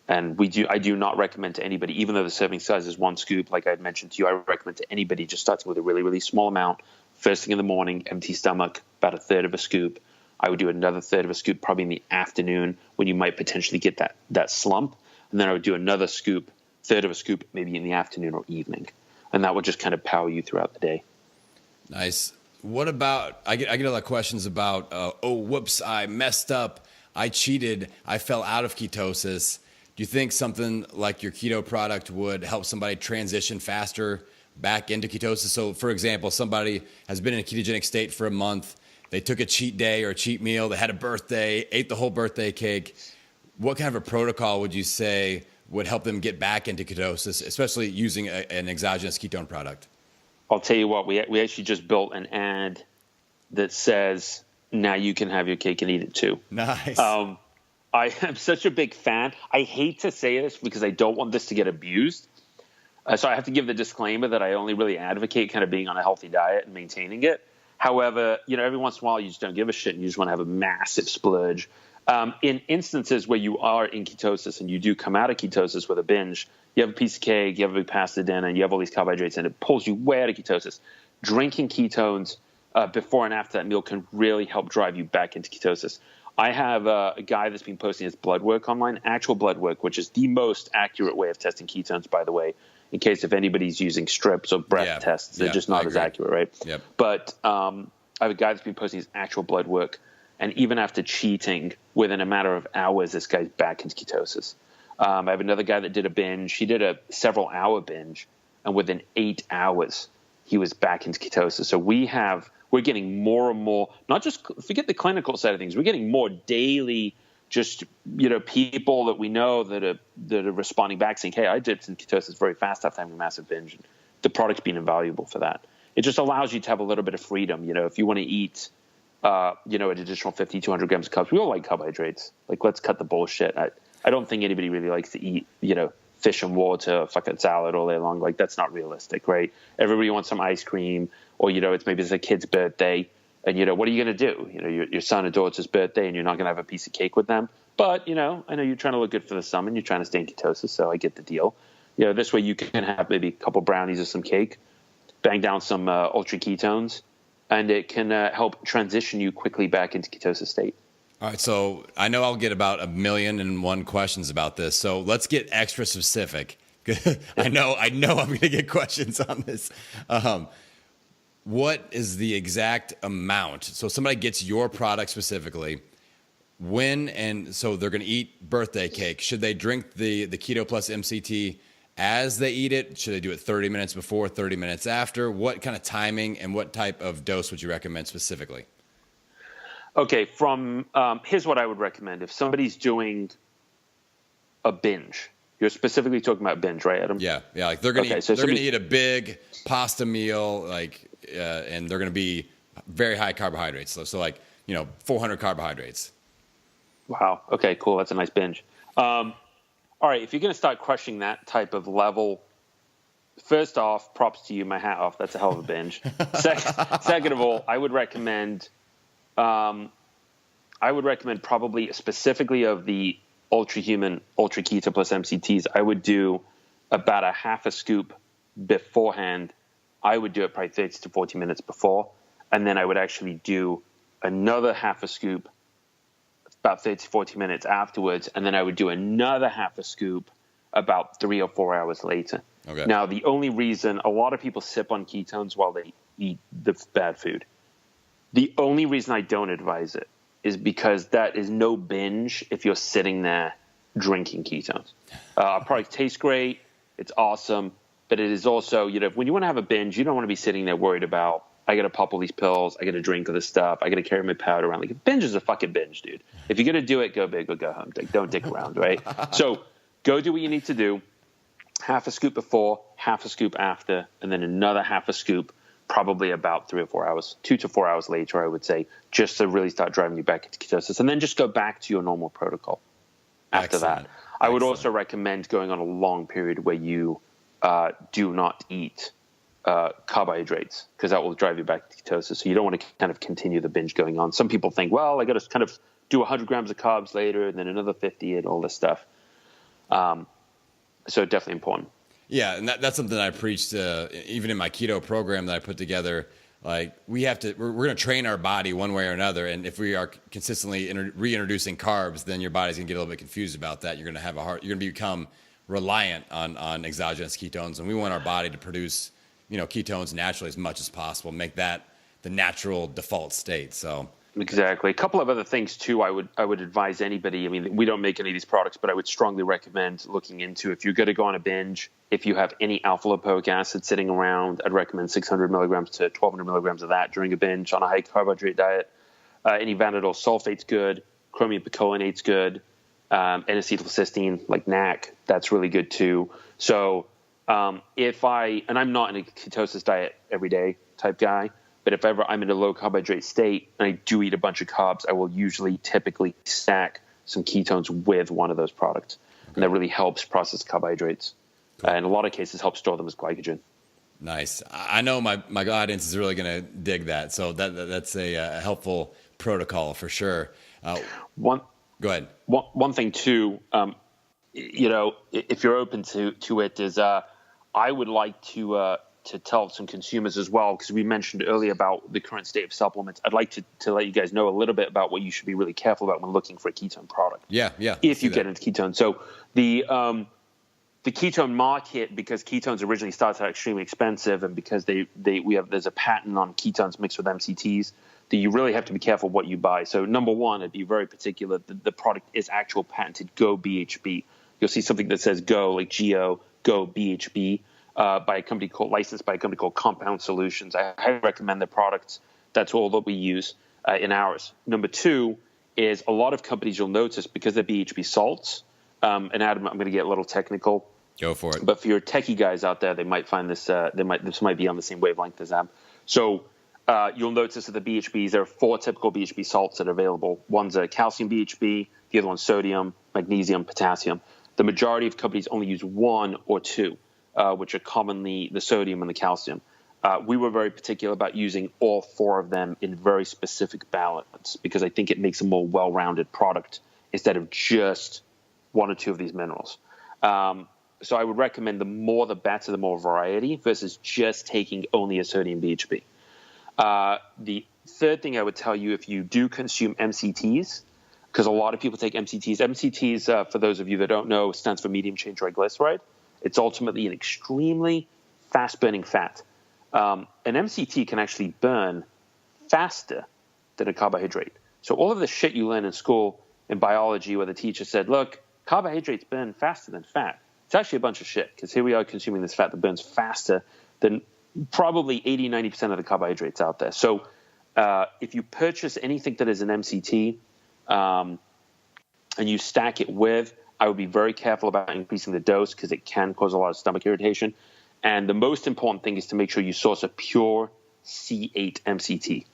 and I do not recommend to anybody, even though the serving size is 1 scoop, like I had mentioned to you, I recommend to anybody just starting with a really, really small amount, first thing in the morning, empty stomach, about a third of a scoop. I would do another third of a scoop probably in the afternoon when you might potentially get that slump, and then I would do another third of a scoop maybe in the afternoon or evening. And that would just kind of power you throughout the day. Nice. What about, I get a lot of questions about, whoops, I messed up. I cheated. I fell out of ketosis. Do you think something like your keto product would help somebody transition faster back into ketosis? So, for example, somebody has been in a ketogenic state for a month. They took a cheat day or a cheat meal. They had a birthday, ate the whole birthday cake. What kind of a protocol would you say would help them get back into ketosis, especially using an exogenous ketone product? I'll tell you what, we actually just built an ad that says, now you can have your cake and eat it too. Nice. I am such a big fan. I hate to say this because I don't want this to get abused. So I have to give the disclaimer that I only really advocate kind of being on a healthy diet and maintaining it. However, every once in a while you just don't give a shit and you just want to have a massive splurge. In instances where you are in ketosis and you do come out of ketosis with a binge, you have a piece of cake, you have a big pasta dinner, and you have all these carbohydrates, and it pulls you way out of ketosis. Drinking ketones before and after that meal can really help drive you back into ketosis. I have a guy that's been posting his blood work online, actual blood work, which is the most accurate way of testing ketones, by the way, in case if anybody's using strips or breath tests. They're just not as accurate, right? Yep. But I have a guy that's been posting his actual blood work, and even after cheating, within a matter of hours, this guy's back into ketosis. I have another guy that did a binge. He did a several-hour binge, and within 8 hours, he was back into ketosis. So we're getting more and more, not just forget the clinical side of things, we're getting more daily, just people that we know that are responding back saying, hey, I dipped in ketosis very fast after having a massive binge. And the product's been invaluable for that. It just allows you to have a little bit of freedom. If you want to eat an additional 50, 200 grams of carbs. We all like carbohydrates. Like, let's cut the bullshit. I don't think anybody really likes to eat, fish and water, fucking salad all day long. Like, that's not realistic, right? Everybody wants some ice cream, or, it's a kid's birthday. And, what are you going to do? Your son or daughter's birthday, and you're not going to have a piece of cake with them. But, I know you're trying to look good for the summer, and you're trying to stay in ketosis, so I get the deal. This way you can have maybe a couple brownies or some cake, bang down some ultra ketones, and it can help transition you quickly back into ketosis state. All right, so I know I'll get about 1,000,001 questions about this, so let's get extra specific. I know I'm going to get questions on this. What is the exact amount? So somebody gets your product specifically. So they're going to eat birthday cake. Should they drink the Keto Plus MCT as they eat it? Should they do it 30 minutes before, 30 minutes after? What kind of timing and what type of dose would you recommend specifically? Okay, here's what I would recommend. If somebody's doing a binge, you're specifically talking about binge, right, Adam? Yeah. Like they're going to eat a big pasta meal, and they're going to be very high carbohydrates. So 400 carbohydrates. Wow. Okay, cool. That's a nice binge. All right, if you're going to start crushing that type of level, first off, props to you, my hat off. That's a hell of a binge. Second of all, I would recommend probably specifically of the Ultra Human, Ultra Keto Plus MCTs, I would do about a half a scoop beforehand. I would do it probably 30 to 40 minutes before, and then I would actually do another half a scoop about 30 to 40 minutes afterwards, and then I would do another half a scoop about 3 or 4 hours later. Okay. Now, the only reason a lot of people sip on ketones while they eat the bad food, the only reason I don't advise it is because that is no binge if you're sitting there drinking ketones. Product tastes great. It's awesome. But it is also, when you want to have a binge, you don't want to be sitting there worried about, I got to pop all these pills. I got to drink all this stuff. I got to carry my powder around. Like, a binge is a fucking binge, dude. If you're going to do it, go big or go home. Don't dick around, right? So go do what you need to do. Half a scoop before, half a scoop after, and then another half a scoop probably about 3 or 4 hours, 2 to 4 hours later, I would say, just to really start driving you back into ketosis. And then just go back to your normal protocol after that. I would also recommend going on a long period where you do not eat carbohydrates, because that will drive you back to ketosis. So you don't want to kind of continue the binge going on. Some people think, well, I got to kind of do 100 grams of carbs later and then another 50 and all this stuff. So definitely important. Yeah, and that's something I preached even in my keto program that I put together. Like, we're going to train our body one way or another, and if we are consistently reintroducing carbs, then your body's going to get a little bit confused about that. You're going to become reliant on exogenous ketones, and we want our body to produce ketones naturally as much as possible, make that the natural default state. So exactly. A couple of other things too. I would advise anybody. I mean, we don't make any of these products, but I would strongly recommend looking into, if you're going to go on a binge, if you have any alpha lipoic acid sitting around, I'd recommend 600 milligrams to 1200 milligrams of that during a binge on a high carbohydrate diet. Any vanadyl sulfate's good. Chromium picolinate's good. N-acetylcysteine, like NAC, that's really good too. So and I'm not in a ketosis diet every day type guy, but if ever I'm in a low carbohydrate state and I do eat a bunch of carbs, I will typically stack some ketones with one of those products. And that really helps process carbohydrates. Cool. And in a lot of cases helps store them as glycogen. Nice. I know my audience is really going to dig that. So that's a helpful protocol for sure. Go ahead. One thing too, if you're open to it, is I would like to tell some consumers as well, because we mentioned earlier about the current state of supplements. I'd like to let you guys know a little bit about what you should be really careful about when looking for a ketone product. Yeah. If you get into ketones. So the ketone market, because ketones originally started out extremely expensive, and because there's a patent on ketones mixed with MCTs, that you really have to be careful what you buy. So number one, I'd be very particular. The product is actual patented Go BHB. You'll see something that says Go, like Go BHB. Licensed by a company called Compound Solutions. I highly recommend their products. That's all that we use in ours. Number two is, a lot of companies, you'll notice, because they're BHB salts, and Adam, I'm going to get a little technical. Go for it. But for your techie guys out there, they might find this, this might be on the same wavelength as them. So you'll notice that the BHBs, there are 4 typical BHB salts that are available. One's a calcium BHB, the other one's sodium, magnesium, potassium. The majority of companies only use 1 or 2. Which are commonly the sodium and the calcium. We were very particular about using all 4 of them in very specific balance, because I think it makes a more well-rounded product instead of just 1 or 2 of these minerals. So I would recommend the more the better, the more variety, versus just taking only a sodium BHB. The third thing I would tell you, if you do consume MCTs, because a lot of people take MCTs. MCTs, for those of you that don't know, stands for medium chain triglyceride. It's ultimately an extremely fast-burning fat. An MCT can actually burn faster than a carbohydrate. So all of the shit you learn in school, in biology where the teacher said, look, carbohydrates burn faster than fat. It's actually a bunch of shit, because here we are consuming this fat that burns faster than probably 80, 90% of the carbohydrates out there. So if you purchase anything that is an MCT and you stack it with, I would be very careful about increasing the dose, because it can cause a lot of stomach irritation. And the most important thing is to make sure you source a pure C8 MCT.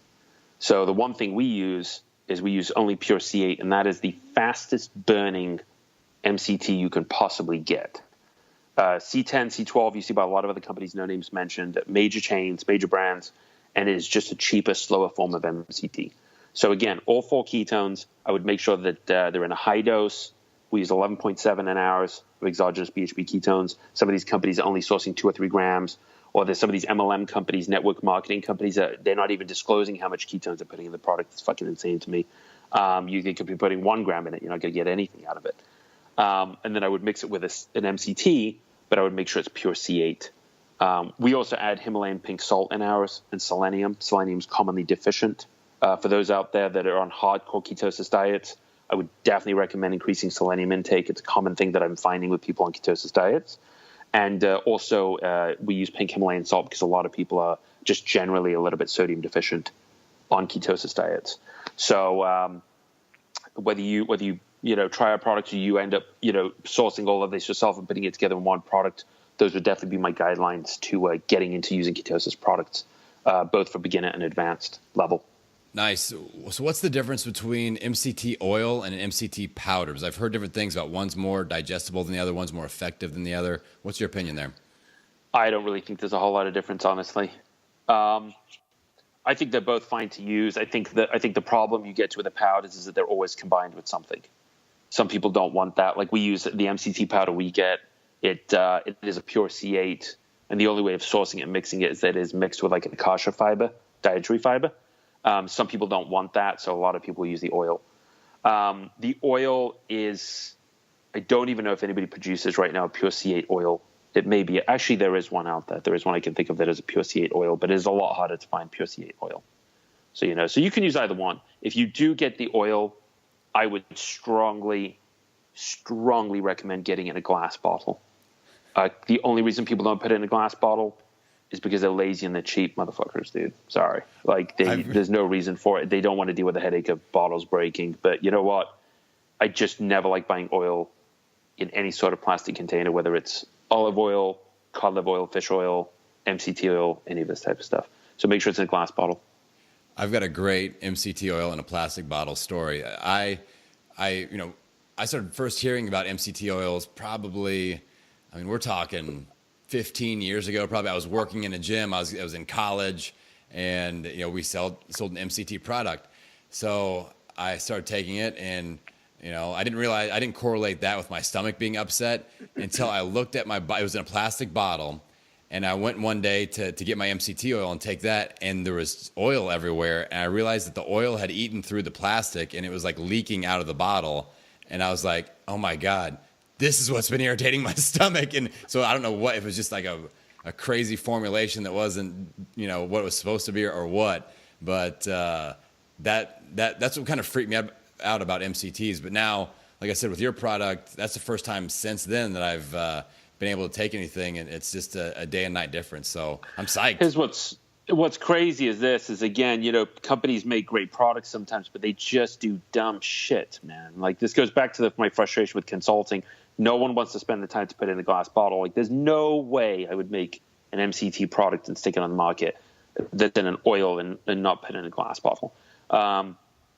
So the one thing we use is we use only pure C8, and that is the fastest burning MCT you can possibly get. C10, C12, you see by a lot of other companies, no names mentioned, major chains, major brands, and it is just a cheaper, slower form of MCT. So again, all 4 ketones, I would make sure that they're in a high dose. We use 11.7 hours of exogenous BHB ketones. Some of these companies are only sourcing 2 or 3 grams, or there's some of these MLM companies, network marketing companies, they're not even disclosing how much ketones they're putting in the product. It's fucking insane to me. You could be putting 1 gram in it. You're not going to get anything out of it. And then I would mix it with an MCT, but I would make sure it's pure C8. We also add Himalayan pink salt in ours, and selenium. Selenium is commonly deficient. For those out there that are on hardcore ketosis diets, I would definitely recommend increasing selenium intake. It's a common thing that I'm finding with people on ketosis diets. And also, we use pink Himalayan salt because a lot of people are just generally a little bit sodium deficient on ketosis diets. So whether you try our products or you end up sourcing all of this yourself and putting it together in one product, those would definitely be my guidelines to getting into using ketosis products, both for beginner and advanced level. Nice. So what's the difference between MCT oil and an MCT powder? Because I've heard different things about one's more digestible than the other, one's more effective than the other. What's your opinion there? I don't really think there's a whole lot of difference, honestly. I think they're both fine to use. I think the problem you get with the powders is that they're always combined with something. Some people don't want that. Like we use the MCT powder we get. It is a pure C8, and the only way of sourcing it and mixing it is that it is mixed with like an akasha fiber, dietary fiber. Some people don't want that, so a lot of people use the oil. The oil is, I don't even know if anybody produces right now a pure C8 oil. It may be, actually there is one out there. There is one I can think of that is a pure C8 oil, but it is a lot harder to find pure C8 oil. So, so you can use either one. If you do get the oil, I would strongly recommend getting it in a glass bottle. The only reason people don't put it in a glass bottle is because they're lazy and they're cheap motherfuckers, dude. Sorry. Like, there's no reason for it. They don't want to deal with the headache of bottles breaking. But you know what? I just never like buying oil in any sort of plastic container, whether it's olive oil, cod liver oil, fish oil, MCT oil, any of this type of stuff. So make sure it's in a glass bottle. I've got a great MCT oil in a plastic bottle story. I started first hearing about MCT oils probably, we're talking 15 years ago, probably. I was working in a gym. I was in college, and we sold an MCT product. So I started taking it, and I didn't correlate that with my stomach being upset until I looked at it was in a plastic bottle, and I went one day to get my MCT oil and take that, and there was oil everywhere, and I realized that the oil had eaten through the plastic, and it was like leaking out of the bottle, and I was like, oh my God, this is what's been irritating my stomach. And so I don't know if it was just like a crazy formulation that wasn't, what it was supposed to be or what, but that's what kind of freaked me out about MCTs. But now, like I said, with your product, that's the first time since then that I've been able to take anything, and it's just a day and night difference. So I'm psyched. Here's what's crazy is again, companies make great products sometimes, but they just do dumb shit, man. Like this goes back to my frustration with consulting. No one wants to spend the time to put it in a glass bottle. Like there's no way I would make an MCT product and stick it on the market that's in an oil and not put it in a glass bottle.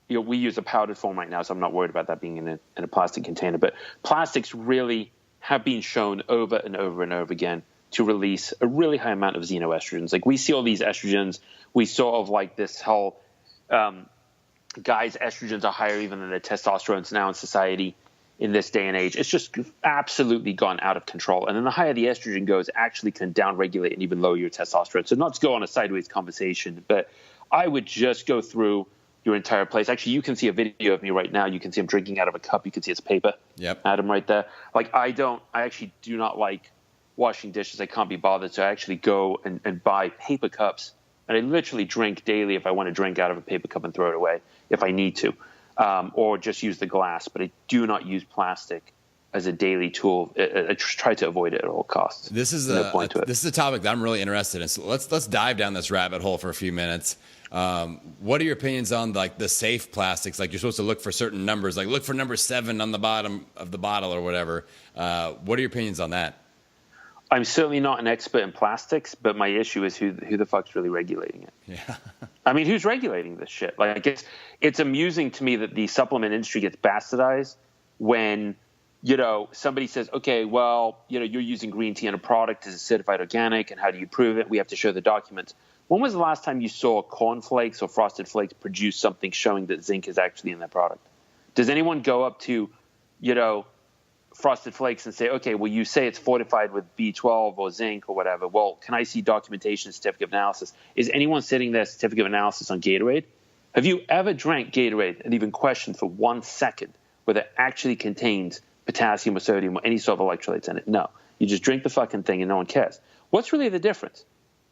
We use a powdered form right now, so I'm not worried about that being in a plastic container. But plastics really have been shown over and over and over again to release a really high amount of xenoestrogens. Like we see all these estrogens, we sort of like this whole guys' estrogens are higher even than their testosterones now in society in this day and age. It's just absolutely gone out of control. And then the higher the estrogen goes, actually can downregulate and even lower your testosterone. So not to go on a sideways conversation, but I would just go through your entire place. Actually, you can see a video of me right now. You can see I'm drinking out of a cup. You can see it's paper. Yep. Adam right there. Like I actually do not like washing dishes. I can't be bothered. So I actually go and buy paper cups. And I literally drink daily if I want to drink out of a paper cup and throw it away if I need to. or just use the glass. But I do not use plastic as a daily tool. I try to avoid it at all costs. This is This is a topic that I'm really interested in. So let's dive down this rabbit hole for a few minutes. What are your opinions on like the safe plastics? Like you're supposed to look for certain numbers, like look for number 7 on the bottom of the bottle or whatever. What are your opinions on that? I'm certainly not an expert in plastics, but my issue is who the fuck's really regulating it? Yeah. I mean, who's regulating this shit? Like, it's amusing to me that the supplement industry gets bastardized when, somebody says, okay, well, you're using green tea in a product. Is it certified organic? And how do you prove it? We have to show the documents. When was the last time you saw cornflakes or Frosted Flakes produce something showing that zinc is actually in their product? Does anyone go up to, Frosted Flakes and say, okay, well, you say it's fortified with B12 or zinc or whatever. Well, can I see documentation, certificate of analysis? Is anyone sitting there certificate of analysis on Gatorade? Have you ever drank Gatorade and even questioned for 1 second whether it actually contains potassium or sodium or any sort of electrolytes in it? No. You just drink the fucking thing and no one cares. What's really the difference,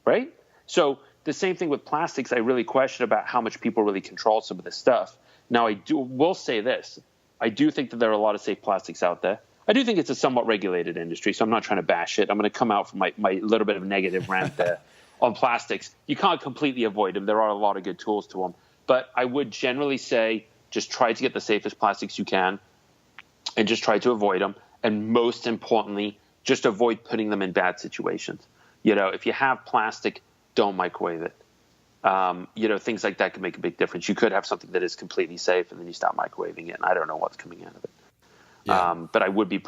right? So the same thing with plastics. I really question about how much people really control some of this stuff. Now, will say this. I do think that there are a lot of safe plastics out there. I do think it's a somewhat regulated industry, so I'm not trying to bash it. I'm going to come out from my little bit of negative rant there on plastics. You can't completely avoid them. There are a lot of good tools to them. But I would generally say just try to get the safest plastics you can and just try to avoid them. And most importantly, just avoid putting them in bad situations. If you have plastic, don't microwave it. Things like that can make a big difference. You could have something that is completely safe and then you stop microwaving it, and I don't know what's coming out of it. Yeah. But I would be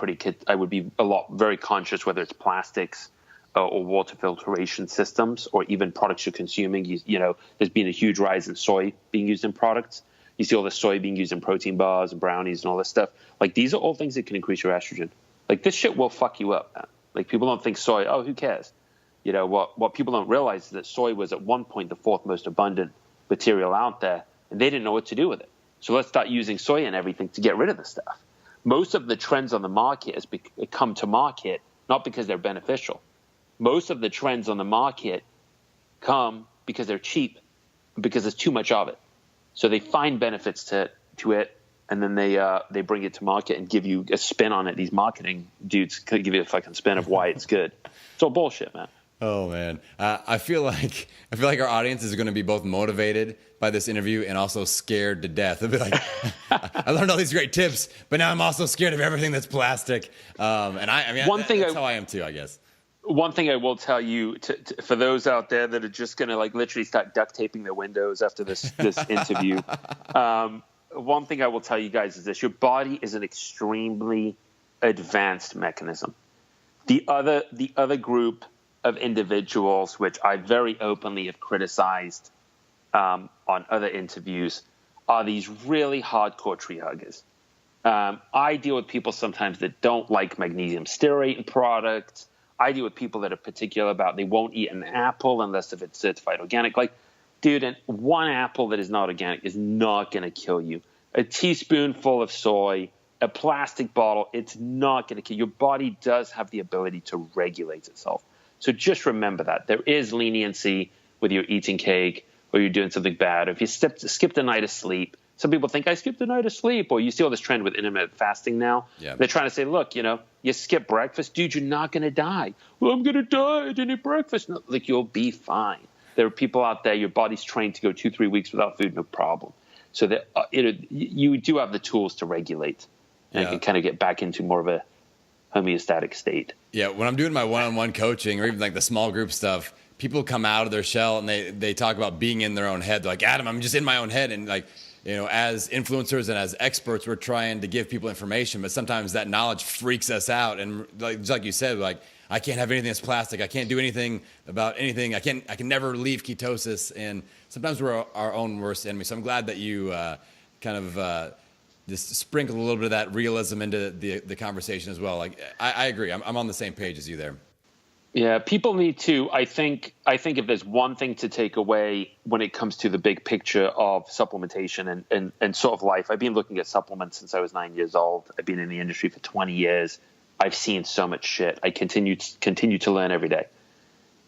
very conscious whether it's plastics or water filtration systems or even products you're consuming. There's been a huge rise in soy being used in products. You see all the soy being used in protein bars and brownies and all this stuff. Like, these are all things that can increase your estrogen. Like, this shit will fuck you up, man. Like, people don't think soy, who cares? What people don't realize is that soy was at one point the 4th most abundant material out there, and they didn't know what to do with it. So let's start using soy and everything to get rid of the stuff. Most of the trends on the market has come to market not because they're beneficial. Most of the trends on the market come because they're cheap, because there's too much of it. So they find benefits to it, and then they bring it to market and give you a spin on it. These marketing dudes could give you a fucking spin of why it's good. It's all bullshit, man. Oh man, I feel like our audience is going to be both motivated by this interview and also scared to death. They'll be like, I learned all these great tips, but now I'm also scared of everything that's plastic. And that's how I am too, I guess. One thing I will tell you for those out there that are just going to like literally start duct taping their windows after this interview. One thing I will tell you guys is this: your body is an extremely advanced mechanism. The other group of individuals, which I very openly have criticized on other interviews, are these really hardcore tree huggers. I deal with people sometimes that don't like magnesium stearate in products. I deal with people that are particular about they won't eat an apple unless if it's certified organic. Like, dude, one apple that is not organic is not going to kill you. A teaspoonful of soy, a plastic bottle, it's not going to kill you. Your body does have the ability to regulate itself. So just remember that. There is leniency whether you're eating cake or you're doing something bad. Or if you skipped a night of sleep, some people think I skipped a night of sleep. Or you see all this trend with intermittent fasting now. Yeah. They're trying to say, look, you skip breakfast. Dude, you're not going to die. Well, I'm going to die. I didn't eat breakfast. No, like, you'll be fine. There are people out there, your body's trained to go 2-3 weeks without food, no problem. So that you do have the tools to regulate and can kind of get back into more of a homeostatic state. Yeah, when I'm doing my one-on-one coaching or even like the small group stuff, people come out of their shell and they talk about being in their own head. They're like, Adam, I'm just in my own head. And like, as influencers and as experts, we're trying to give people information, but sometimes that knowledge freaks us out. And just like you said, like, I can't have anything that's plastic. I can't do anything about anything. I can never leave ketosis. And sometimes we're our own worst enemy. So I'm glad that you just sprinkle a little bit of that realism into the conversation as well. Like, I agree. I'm on the same page as you there. Yeah, people need to, I think if there's one thing to take away when it comes to the big picture of supplementation and sort of life, I've been looking at supplements since I was 9 years old. I've been in the industry for 20 years. I've seen so much shit. I continue to learn every day.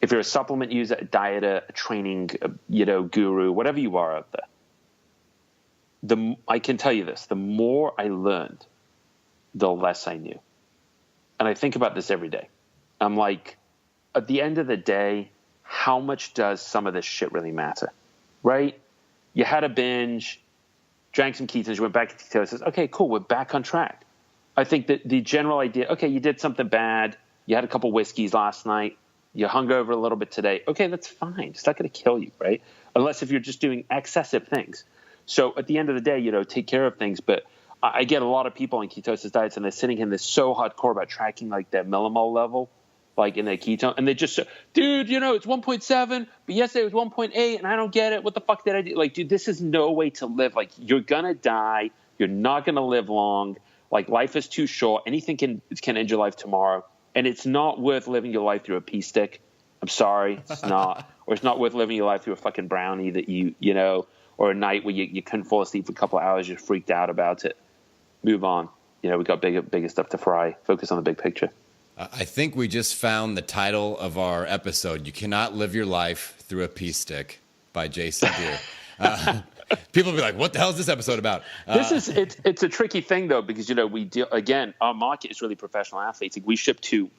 If you're a supplement user, a dieter, a training, guru, whatever you are out there, I can tell you this, the more I learned, the less I knew. And I think about this every day. I'm like, at the end of the day, how much does some of this shit really matter, right? You had a binge, drank some ketones, you went back to ketosis. Okay, cool, we're back on track. I think that the general idea, okay, you did something bad, you had a couple whiskeys last night, you hung over a little bit today. Okay, that's fine. It's not going to kill you, right? Unless if you're just doing excessive things. So at the end of the day, take care of things. But I get a lot of people on ketosis diets, and they're sitting in this so hardcore about tracking like their millimole level, like in their ketone. And they just say, dude, it's 1.7, but yesterday it was 1.8, and I don't get it. What the fuck did I do? Like, dude, this is no way to live. Like, you're going to die. You're not going to live long. Like, life is too short. Anything can end your life tomorrow. And it's not worth living your life through a pea stick. I'm sorry, it's not. Or it's not worth living your life through a fucking brownie that or a night where you couldn't fall asleep for a couple of hours, you're freaked out about it. Move on. We got bigger stuff to fry. Focus on the big picture. I think we just found the title of our episode. You cannot live your life through a pea stick by Jason Dhir. People will be like, what the hell is this episode about? It's a tricky thing though, because, we deal, again, our market is really professional athletes. Like, we ship to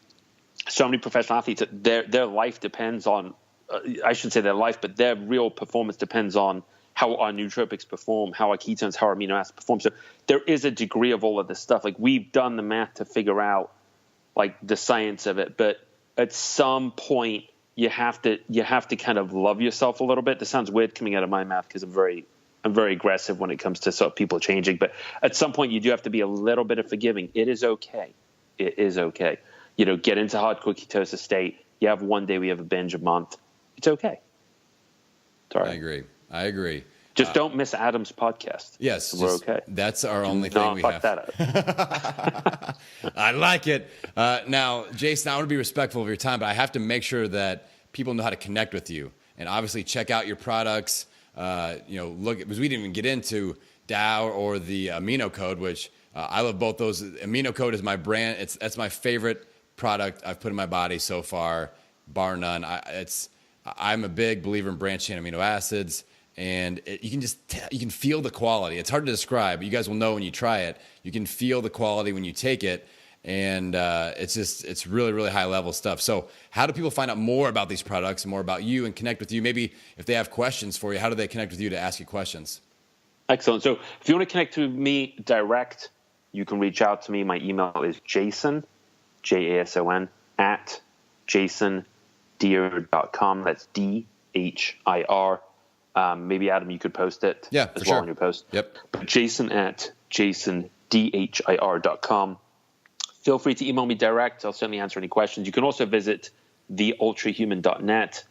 so many professional athletes that their life depends on, I shouldn't say their life, but their real performance depends on how our nootropics perform, how our ketones, how our amino acids perform. So there is a degree of all of this stuff. Like, we've done the math to figure out like the science of it, but at some point you have to kind of love yourself a little bit. This sounds weird coming out of my mouth because I'm very aggressive when it comes to sort of people changing, but at some point you do have to be a little bit of forgiving. It is okay. It is okay. Get into hardcore ketosis state. You have one day we have a binge a month. It's okay. It's all right. I agree. Just don't miss Adam's podcast. Yes. We're okay. That's our only thing we have. That up. I like it. Now, Jason, I want to be respectful of your time, but I have to make sure that people know how to connect with you. And obviously check out your products. Look, because we didn't even get into Dow or the amino code, which I love both those. Amino code is my brand. That's my favorite product I've put in my body so far, bar none. I'm a big believer in branched chain amino acids, and you can feel the quality. It's hard to describe, but you guys will know when you try it. You can feel the quality when you take it, and it's really, really high level stuff. So how do people find out more about these products and more about you and connect with you? Maybe if they have questions for you, how do they connect with you to ask you questions? Excellent. So if you want to connect with me direct, you can reach out to me. My email is Jason, Jason, at jasondhir.com. That's DHIR. Maybe, Adam, you could post it as well on your post. Yep. But Jason at jasondhir.com. Feel free to email me direct. I'll certainly answer any questions. You can also visit theultrahuman.net.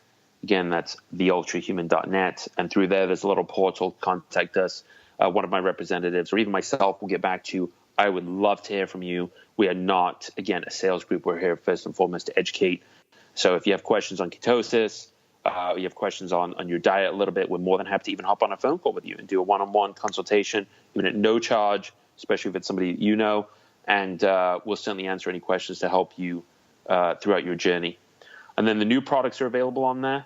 Again, that's theultrahuman.net. And through there's a little portal. Contact us. One of my representatives or even myself will get back to you. I would love to hear from you. We are not, again, a sales group. We're here first and foremost to educate. So if you have questions on ketosis, you have questions on your diet a little bit, we're more than happy to even hop on a phone call with you and do a one-on-one consultation, even at no charge, especially if it's somebody that you know. And we'll certainly answer any questions to help you throughout your journey. And then the new products are available on there.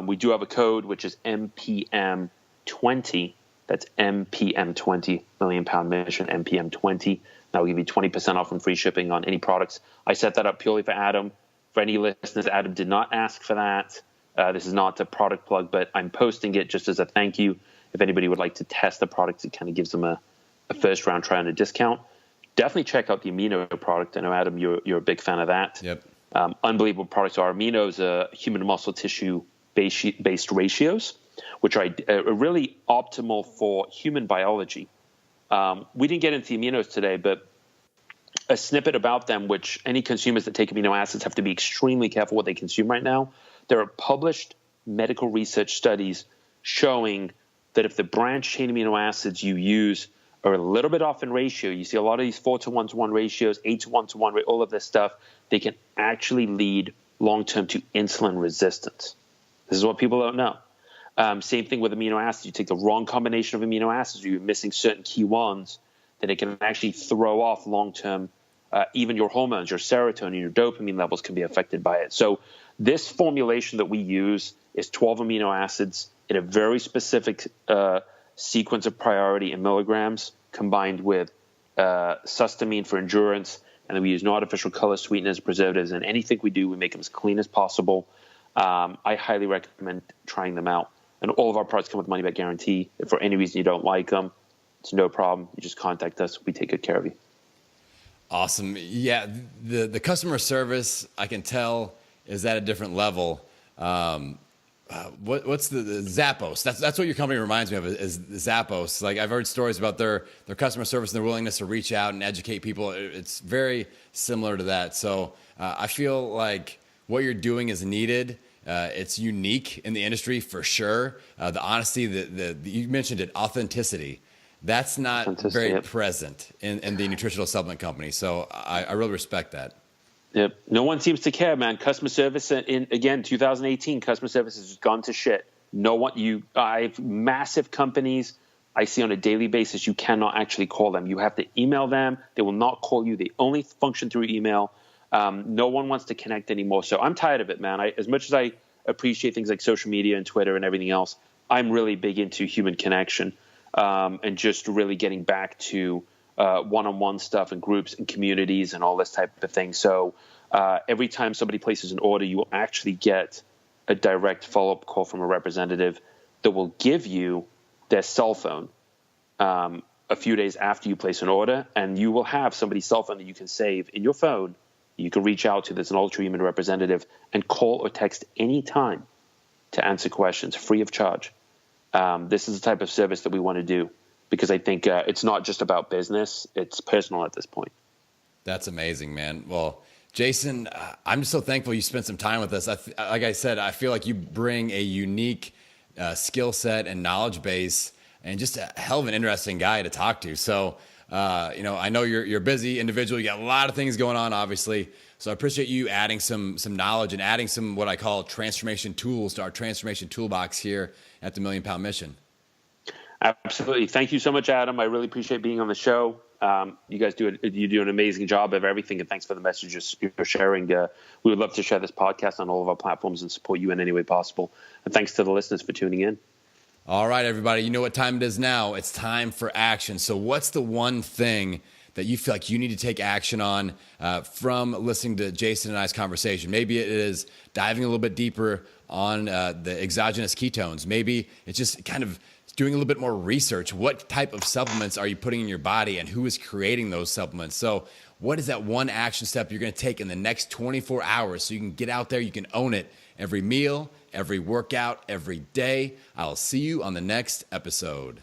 We do have a code, which is MPM20. That's MPM20, Million Pound Mission, MPM20. That will give you 20% off and free shipping on any products. I set that up purely for Adam. For any listeners, Adam did not ask for that. This is not a product plug, but I'm posting it just as a thank you. If anybody would like to test the product, it kind of gives them a first round try and a discount. Definitely check out the amino product. I know, Adam, you're a big fan of that. Yep. Unbelievable products. Our aminos are human muscle tissue based ratios, which are really optimal for human biology. We didn't get into the aminos today, but a snippet about them, which any consumers that take amino acids have to be extremely careful what they consume right now. There are published medical research studies showing that if the branched chain amino acids you use are a little bit off in ratio, you see a lot of these 4-to-1-to-1 ratios, 8-to-1-to-1, all of this stuff, they can actually lead long-term to insulin resistance. This is what people don't know. Same thing with amino acids. You take the wrong combination of amino acids, or you're missing certain key ones, then it can actually throw off long-term, even your hormones, your serotonin, your dopamine levels can be affected by it. So this formulation that we use is 12 amino acids in a very specific sequence of priority in milligrams combined with sustamine for endurance. And then we use no artificial color, sweeteners, preservatives, and anything we do, we make them as clean as possible. I highly recommend trying them out. And all of our products come with money back guarantee. If for any reason you don't like them, it's no problem. You just contact us. We take good care of you. Awesome. Yeah, the customer service, I can tell, is at a different level. What's the Zappos? That's what your company reminds me of, is Zappos. Like, I've heard stories about their customer service and their willingness to reach out and educate people. It's very similar to that. So I feel like what you're doing is needed. It's unique in the industry for sure. The honesty, you mentioned it, authenticity. That's not very present in the nutritional supplement company. So I really respect that. Yep. No one seems to care, man. Customer service again, 2018, customer service has gone to shit. I have massive companies I see on a daily basis. You cannot actually call them. You have to email them. They will not call you. They only function through email. No one wants to connect anymore. So I'm tired of it, man. As much as I appreciate things like social media and Twitter and everything else, I'm really big into human connection. And just really getting back to one-on-one stuff and groups and communities and all this type of thing. So every time somebody places an order, you will actually get a direct follow-up call from a representative that will give you their cell phone a few days after you place an order, and you will have somebody's cell phone that you can save in your phone. You can reach out to that's an ultra-human representative and call or text any time to answer questions free of charge. This is the type of service that we want to do because I think it's not just about business. It's personal at this point. That's amazing, man. Well, Jason, I'm just so thankful you spent some time with us. Like I said, I feel like you bring a unique skill set and knowledge base and just a hell of an interesting guy to talk to. So, I know you're a busy individual. You got a lot of things going on, obviously. So I appreciate you adding some knowledge and adding some what I call transformation tools to our transformation toolbox here at the Million Pound Mission. Absolutely. Thank you so much, Adam. I really appreciate being on the show. You guys do an amazing job of everything, and thanks for the messages you're sharing. We would love to share this podcast on all of our platforms and support you in any way possible. And thanks to the listeners for tuning in. All right, everybody. You know what time it is now. It's time for action. So what's the one thing that you feel like you need to take action on from listening to Jason and I's conversation? Maybe it is diving a little bit deeper on the exogenous ketones. Maybe it's just kind of doing a little bit more research. What type of supplements are you putting in your body and who is creating those supplements? So what is that one action step you're going to take in the next 24 hours so you can get out there, you can own it every meal, every workout, every day? I'll see you on the next episode.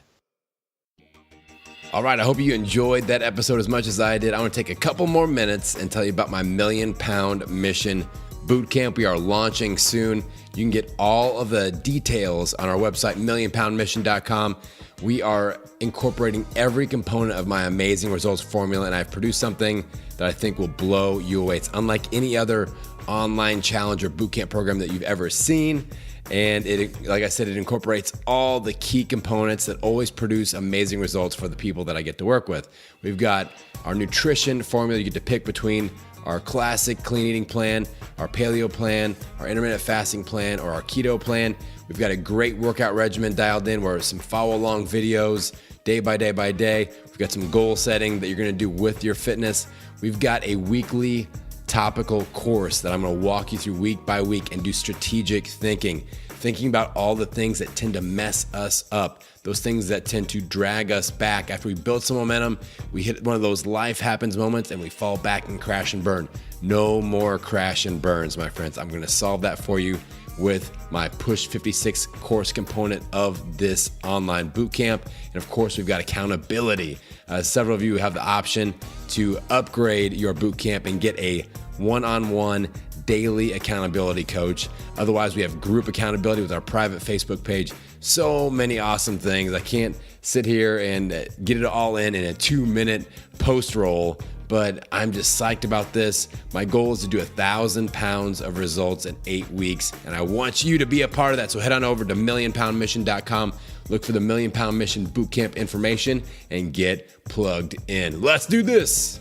All right, I hope you enjoyed that episode as much as I did. I want to take a couple more minutes and tell you about my Million Pound Mission Bootcamp. We are launching soon. You can get all of the details on our website, millionpoundmission.com. We are incorporating every component of my amazing results formula, and I've produced something that I think will blow you away. It's unlike any other online challenge or bootcamp program that you've ever seen. And it, like I said, it incorporates all the key components that always produce amazing results for the people that I get to work with. We've got our nutrition formula you get to pick between our classic clean eating plan, our paleo plan, our intermittent fasting plan, or our keto plan. We've got a great workout regimen dialed in where some follow along videos day by day by day. We've got some goal setting that you're going to do with your fitness. We've got a weekly topical course that I'm going to walk you through week by week and do strategic thinking about all the things that tend to mess us up, those things that tend to drag us back. After we build some momentum, we hit one of those life happens moments and we fall back and crash and burn. No more crash and burns, my friends. I'm going to solve that for you with my Push 56 course component of this online bootcamp. And of course, we've got accountability. Several of you have the option to upgrade your bootcamp and get a one-on-one daily accountability coach. Otherwise, we have group accountability with our private Facebook page. So many awesome things. I can't sit here and get it all in a 2-minute post roll, but I'm just psyched about this. My goal is to do 1,000 pounds of results in 8 weeks, and I want you to be a part of that. So head on over to millionpoundmission.com, look for the Million Pound Mission Bootcamp information, and get plugged in. Let's do this.